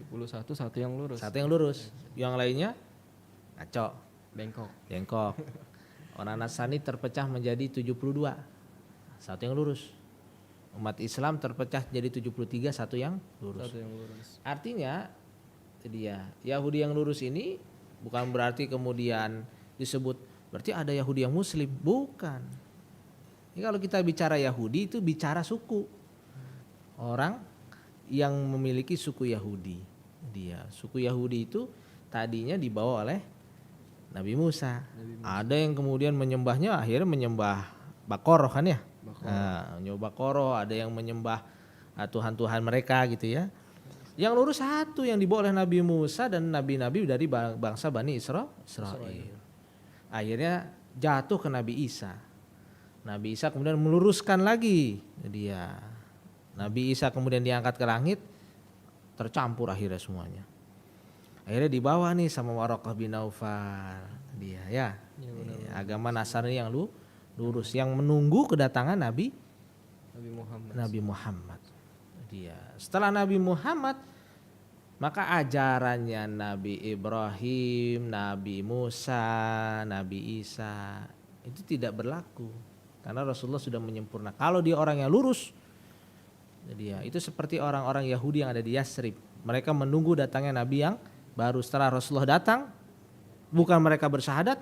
71 satu yang lurus. Satu yang lurus. Yang lainnya ngaco, Bengkok. jengkok. Orang Nasrani terpecah menjadi 72. Satu yang lurus. Umat Islam terpecah jadi 73, satu yang lurus. Satu yang lurus. Artinya dia Yahudi yang lurus ini bukan berarti kemudian disebut berarti ada Yahudi yang Muslim, bukan. Ini kalau kita bicara Yahudi itu bicara suku. Orang yang memiliki suku Yahudi. Dia suku Yahudi itu tadinya dibawa oleh Nabi Musa. Ada yang kemudian menyembahnya akhirnya menyembah Bakoroh kan ya. Nah, menyembah Bakoroh, ada yang menyembah tuhan-tuhan mereka gitu ya. Yang lurus satu yang dibawa oleh Nabi Musa dan nabi-nabi dari bangsa Bani Israel. Akhirnya jatuh ke Nabi Isa. Nabi Isa kemudian meluruskan lagi dia. Nabi Isa kemudian diangkat ke langit, tercampur akhirnya semuanya. Akhirnya dibawa nih sama Waraqah bin Naufal dia ya. Agama Nasrani yang lurus yang menunggu kedatangan Nabi Muhammad. Dia. Setelah Nabi Muhammad maka ajarannya Nabi Ibrahim, Nabi Musa, Nabi Isa itu tidak berlaku karena Rasulullah sudah menyempurnakan. Kalau dia orang yang lurus, dia itu seperti orang-orang Yahudi yang ada di Yasrib. Mereka menunggu datangnya Nabi yang baru. Setelah Rasulullah datang, bukan mereka bersyahadat,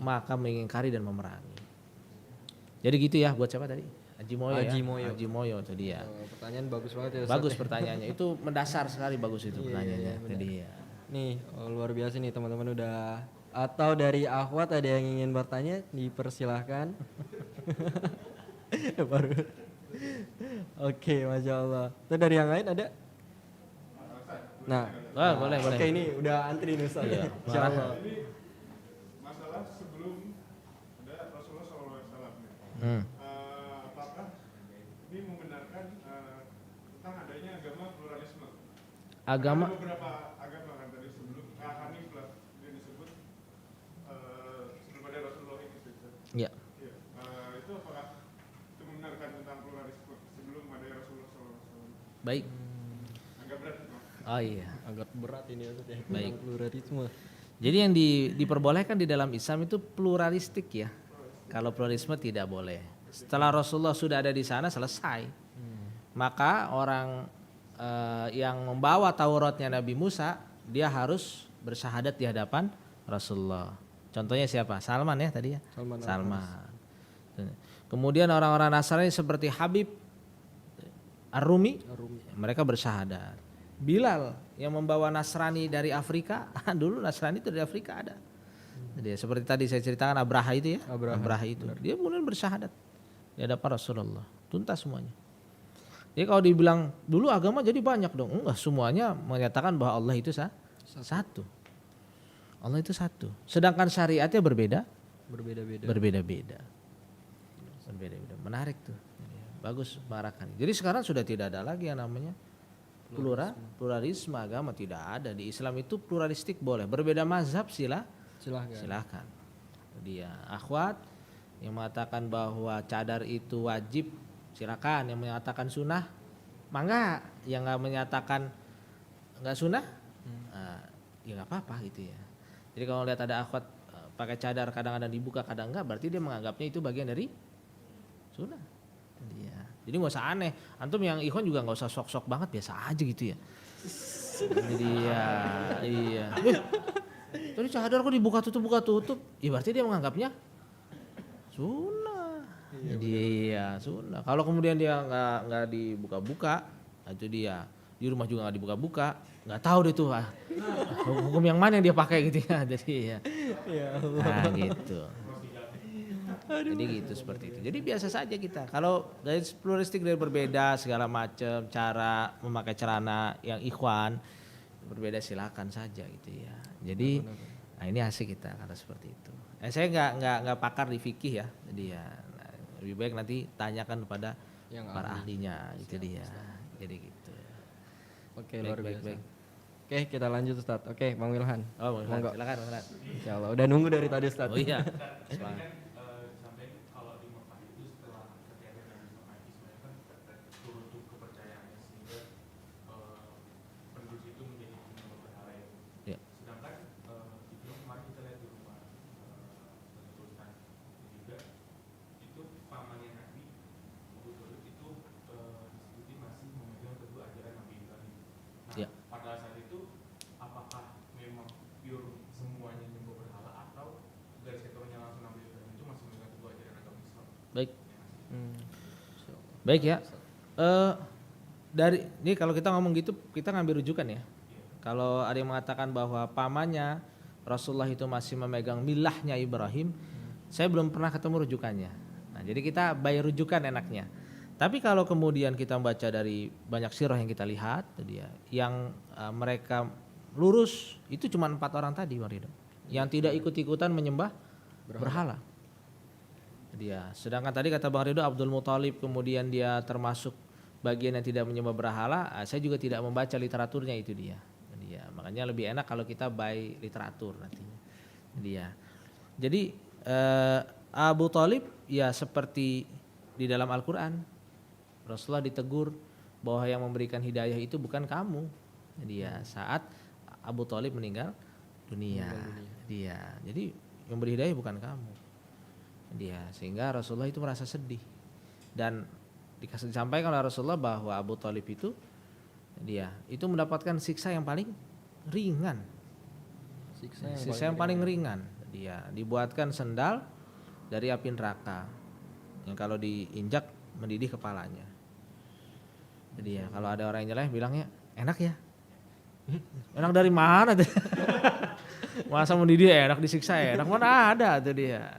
maka mengingkari dan memerangi. Jadi gitu ya buat siapa tadi? Haji Moyo tadi ya. Pertanyaan bagus banget ya Ustaz. Bagus pertanyaannya. Itu mendasar sekali bagus itu pertanyaannya. Tadi ya. Nih, luar biasa nih teman-teman udah atau dari akhwat ada yang ingin bertanya dipersilahkan. Baru. Oke, Masya Allah. Itu dari yang lain ada? Nah, boleh. Oke, ini udah antri nih Ustaz. Iya, Insya Allah. Ini masalah sebelum ada Rasulullah SAW. Apakah ini membenarkan tentang adanya agama pluralisme? Agama Ada beberapa agama kan tadi sebelum Hanif lah yang disebut sebelum ada Rasulullah ini. ya. Ya. Itu apakah itu membenarkan tentang pluralisme sebelum ada Rasulullah SAW? Baik. Agak berat. Oh iya. Agak berat ini Ustaz ya. Baik. Pluralisme. Jadi yang diperbolehkan di dalam Islam itu pluralistik ya. Kalau pluralisme tidak boleh. Setelah Rasulullah sudah ada di sana selesai. Maka orang yang membawa Tauratnya Nabi Musa, dia harus bersyahadat di hadapan Rasulullah. Contohnya siapa? Salman ya tadi ya. Salman. Kemudian orang-orang Nasrani seperti Habib Ar-Rumi, mereka bersyahadat. Bilal yang membawa Nasrani dari Afrika, dulu Nasrani itu dari Afrika ada. Jadi seperti tadi saya ceritakan Abraha itu ya, Abraha itu. Dia kemudian bersyahadat di hadapan Rasulullah, tuntas semuanya. Jadi kalau dibilang dulu agama jadi banyak dong, enggak, semuanya menyatakan bahwa Allah itu satu. Allah itu satu. Sedangkan syariatnya berbeda-beda. Menarik tuh. Bagus Barakan. Jadi sekarang sudah tidak ada lagi yang namanya pluralisme agama, tidak ada. Di Islam itu pluralistik boleh. Berbeda mazhab silahkan. Dia akhwat yang mengatakan bahwa cadar itu wajib silakan. Yang menyatakan sunnah mangga. Yang nggak menyatakan nggak sunnah ya nggak apa-apa gitu ya. Jadi kalau lihat ada akhwat pakai cadar kadang-kadang dibuka kadang enggak, berarti dia menganggapnya itu bagian dari sunnah. Iya. Jadi nggak usah aneh. Antum yang ikhwan juga nggak usah sok-sok banget, biasa aja gitu ya. Jadi ya, iya. Tadi cadar kok dibuka tutup. Ya berarti dia menganggapnya sunnah. Jadi iya sunnah. Kalau kemudian dia nggak dibuka-buka, itu dia di rumah juga nggak dibuka-buka, nggak tahu deh tuh hukum yang mana yang dia pakai gitu ya. Jadi ya, nah gitu. Jadi gitu seperti itu. Jadi biasa saja kita. Kalau dari pluralistik dari berbeda segala macam cara memakai celana yang ikhwan berbeda silakan saja gitu ya. Jadi nah ini asik kita kalau seperti itu. Saya nggak pakar di fikih ya. Jadi ya lebih baik nanti tanyakan kepada Yang para ahlinya gitu dia. Jadi gitu. Oke, luar biasa. Oke, kita lanjut Ustaz. Oke, Bang Wilhan. Oh, Monggo. silakan Bang Wilhan. Insyaallah. Udah nunggu dari tadi Ustaz. Oh iya. Semangat. Sampai kalau di Mekah itu setelah kejadian Nabi Muhammad sebenarnya kan turun tuh kepercayaannya sehingga penduduk itu menjadi penyembah berhala ya. Ya. Sedangkan itu kemarin kita lihat di rumah Sultan juga itu pamannya Nabi Abu Thalib itu diskusi masih memegang teguh ajaran Nabi Ibrahim. Nah, Ya. pada saat itu apakah memang pure semuanya menyembah berhala atau garis keturunannya langsung Nabi Ibrahim itu masih memegang teguh ajaran agama Islam? Baik. Baik ya. Dari ini kalau kita ngomong gitu kita ngambil rujukan ya. Kalau ada yang mengatakan bahwa pamannya Rasulullah itu masih memegang milahnya Ibrahim, saya belum pernah ketemu rujukannya. Nah, jadi kita bayar rujukan enaknya. Tapi kalau kemudian kita membaca dari banyak sirah yang kita lihat, itu dia, yang mereka lurus itu cuma 4 orang tadi, Bang Ridho, yang tidak ikut-ikutan menyembah berhala. Dia, sedangkan tadi kata Bang Ridho Abdul Muthalib kemudian dia termasuk bagian yang tidak menyembah berhala, saya juga tidak membaca literaturnya itu dia. Makanya lebih enak kalau kita by literatur nantinya. Dia. Jadi Abu Thalib ya seperti di dalam Al-Qur'an Rasulullah ditegur bahwa yang memberikan hidayah itu bukan kamu. Dia saat Abu Thalib meninggal dunia. Dia. Jadi yang beri hidayah bukan kamu. Dia sehingga Rasulullah itu merasa sedih dan disampaikan oleh Rasulullah bahwa Abu Thalib itu dia itu mendapatkan siksa yang paling ringan. Siksa yang paling ringan. Dia dibuatkan sendal dari api neraka yang kalau diinjak mendidih kepalanya. Jadi ya kalau ada orang yang nyeleh bilangnya enak ya. Enak dari mana tuh? Masa mendidih enak disiksa ya? Enak mana ada tuh dia.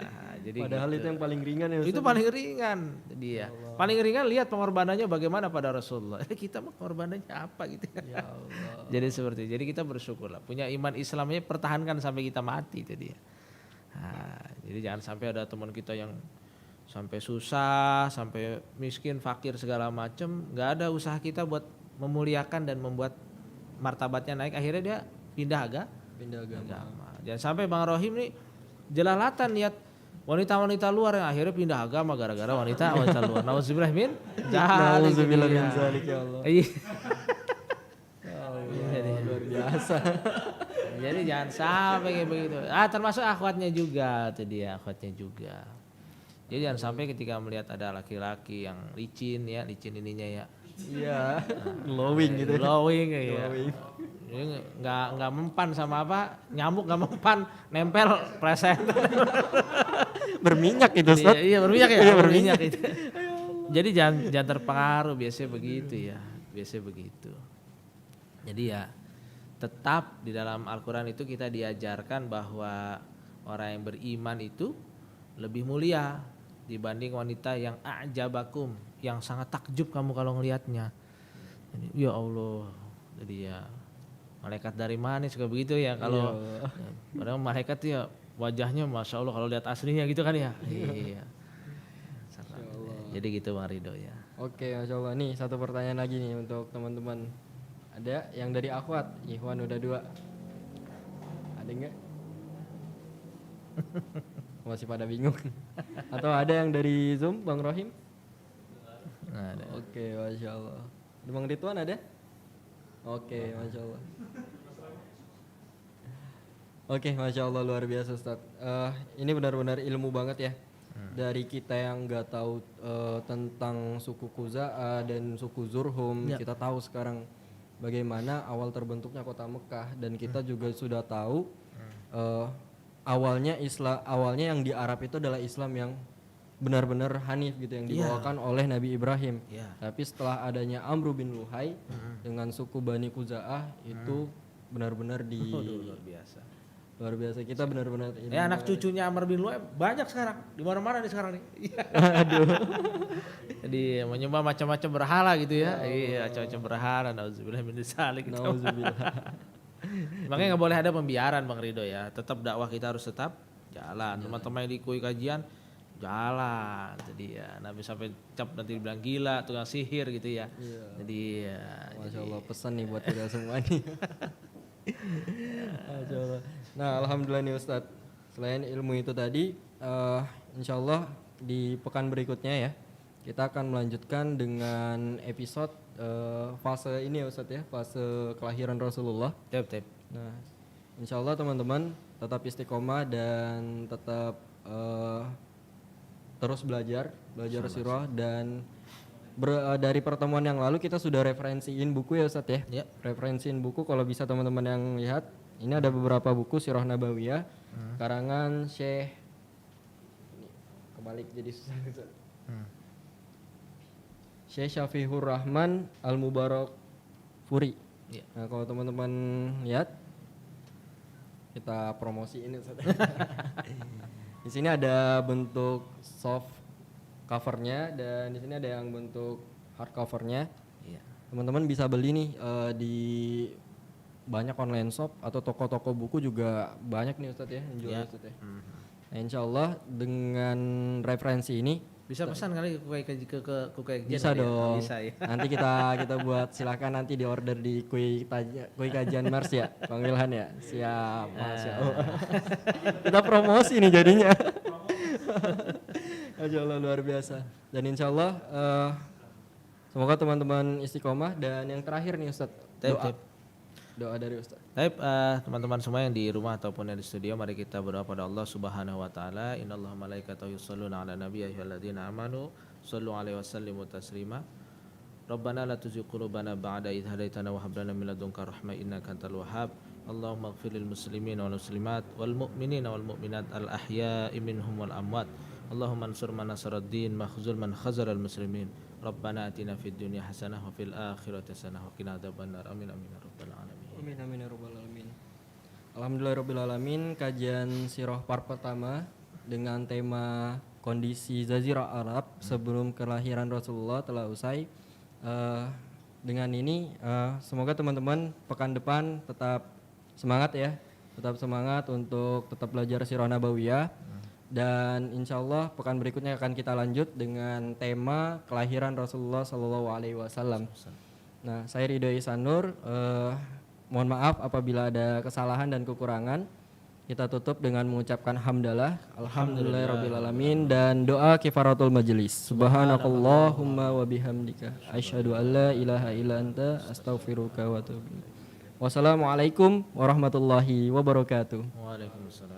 Jadi padahal gitu. itu yang paling ringan ya Ustaz. Itu paling ringan dia. Paling ringan lihat pengorbanannya bagaimana pada Rasulullah. Kita mah pengorbanannya apa gitu ya. Allah. Jadi seperti itu. Jadi kita bersyukurlah punya iman Islamnya pertahankan sampai kita mati itu dia. Nah, jadi jangan sampai ada teman kita yang sampai susah, sampai miskin, fakir segala macam, nggak ada usaha kita buat memuliakan dan membuat martabatnya naik, akhirnya dia pindah agama. Jangan sampai Bang Rohim nih jelalatan lihat wanita-wanita luar yang akhirnya pindah agama gara-gara wanita luar. Nauzubillah min zalik ya Allah. Iya. Luar biasa. Jadi jangan sampai kayak begitu. Termasuk akhwatnya juga tuh dia, akhwatnya juga. Jadi jangan sampai ketika melihat ada laki-laki yang licin ininya ya. Iya, glowing gitu. Glowing ya. Jadi nggak mempan sama apa, nyamuk nggak mempan, nempel preset. Berminyak itu Ustaz. Iya berminyak ya. Iya berminyak itu. Jadi jangan terpengaruh, biasanya begitu ya. Biasanya begitu. Jadi ya tetap di dalam Al-Quran itu kita diajarkan bahwa orang yang beriman itu lebih mulia dibanding wanita yang a'jabakum, yang sangat takjub kamu kalau ngelihatnya. Ya Allah, jadi ya malaikat dari mana suka begitu ya kalau padahal malaikat ya wajahnya masya Allah kalau lihat aslinya gitu kan ya. Iya. Jadi gitu Bang Ridho ya. Oke, masya Allah. Nih satu pertanyaan lagi nih untuk teman-teman. Ada yang dari akhwat, Ikhwan udah 2. Ada enggak? Masih pada bingung. Atau ada yang dari Zoom, Bang Rohim? Ada. Oke, masya Allah. Bang Ridwan ada? Oke, masya Allah. Oke, Masya Allah luar biasa Ustaz. Ini benar-benar ilmu banget ya. Dari kita yang nggak tahu tentang suku Khuza'ah dan suku Zurhum, Ya. kita tahu sekarang bagaimana awal terbentuknya kota Mekah, dan kita juga sudah tahu awalnya yang di Arab itu adalah Islam yang benar-benar hanif gitu, yang dibawakan oleh Nabi Ibrahim. Ya. Tapi setelah adanya Amru bin Luhai dengan suku Bani Khuza'ah itu benar-benar Luar biasa. luar biasa. Kita benar-benar ini. Anak cucunya Amr bin Lu'ay banyak sekarang. Di mana-mana nih sekarang nih. Jadi menyembah macam-macam berhala gitu ya. Iya, macam-macam berhala. Nauzubillah min dzalik. Nauzubillah. Makanya nggak boleh ada pembiaran Bang Rido ya. Tetap dakwah kita harus tetap jalan. Teman-teman yang di kui kajian jalan. Jadi ya Nabi sampai cap nanti dibilang gila, tukang sihir gitu ya. Jadi ya. Masya Allah, pesan nih buat kita semua nih. Masya Allah. Nah, alhamdulillah nih Ustadz. Selain ilmu itu tadi, insya Allah di pekan berikutnya ya, kita akan melanjutkan dengan episode fase ini ya Ustadz ya, fase kelahiran Rasulullah. Tep. Nah, insya Allah teman-teman tetap istiqomah dan tetap terus belajar sirah, dan dari pertemuan yang lalu kita sudah referensiin buku ya Ustadz ya. Referensiin buku, kalau bisa teman-teman yang lihat, ini ada beberapa buku Sirah Nabawiyah karangan Syekh, ini kebalik jadi susah Ustadz. Syekh Syafihur Rahman Al-Mubarak Furi. Ya. Nah, kalau teman-teman lihat, kita promosi ini Ustadz. Di sini ada bentuk soft covernya, dan di sini ada yang bentuk hard covernya. Iya. Teman-teman bisa beli nih di banyak online shop atau toko-toko buku juga banyak nih Ustadz ya yang jual Ustadz ya. Nah, insya Allah dengan referensi ini Bisa pesan kali ke Kukai bisa dong. Bisa ya. Nanti kita buat, silakan nanti di order di Kui Kajian Mars ya, Bang Wilhan ya. Siap, Masya Allah. Kita promosi nih jadinya. Masya Allah luar biasa. Dan insya Allah semoga teman-teman istiqomah. Dan yang terakhir nih Ustadz, doa dari Ustadz. Baik, teman-teman semua yang di rumah ataupun yang di studio, mari kita berdoa pada Allah Subhanahu wa taala. Innallaha malaikatahu yusholluna 'alan nabi ya ayyuhalladzina amanu shallu 'alaihi wasallimu taslima. Rabbana la tuzigh qulubana ba'da idh hadaitana wa hab lana min ladunka rahmah innaka antal wahhab. Allahumma ighfir lil muslimin wal muslimat wal mu'minina wal mu'minat al ahya'i minhum wal amwat. Allahumma ansur man nasaraddin makhzul man khazara al muslimin. Rabbana atina fid dunya hasanah wa fil akhirati hasanah wa qina adzabannar. Amin amin ya rabbal alamin. Amin amin ya rabbal alamin. Alhamdulillah alamin, kajian sirah part pertama dengan tema kondisi Jazirah Arab sebelum kelahiran Rasulullah telah usai. Dengan ini semoga teman-teman pekan depan tetap semangat ya, tetap semangat untuk tetap belajar sirah nabawiyah. Dan insya Allah pekan berikutnya akan kita lanjut dengan tema kelahiran Rasulullah Sallallahu Alaihi Wasallam. Nah, saya Ridho Ihsanur, mohon maaf apabila ada kesalahan dan kekurangan. Kita tutup dengan mengucapkan hamdalah, alhamdulillahirabbil dan doa kifaratul majelis. Subhanakallahumma wa bihamdika asyhadu an la ilaha illa anta astaghfiruka wa atubu ilaik. Wassalamualaikum warahmatullahi wabarakatuh. Waalaikumsalam.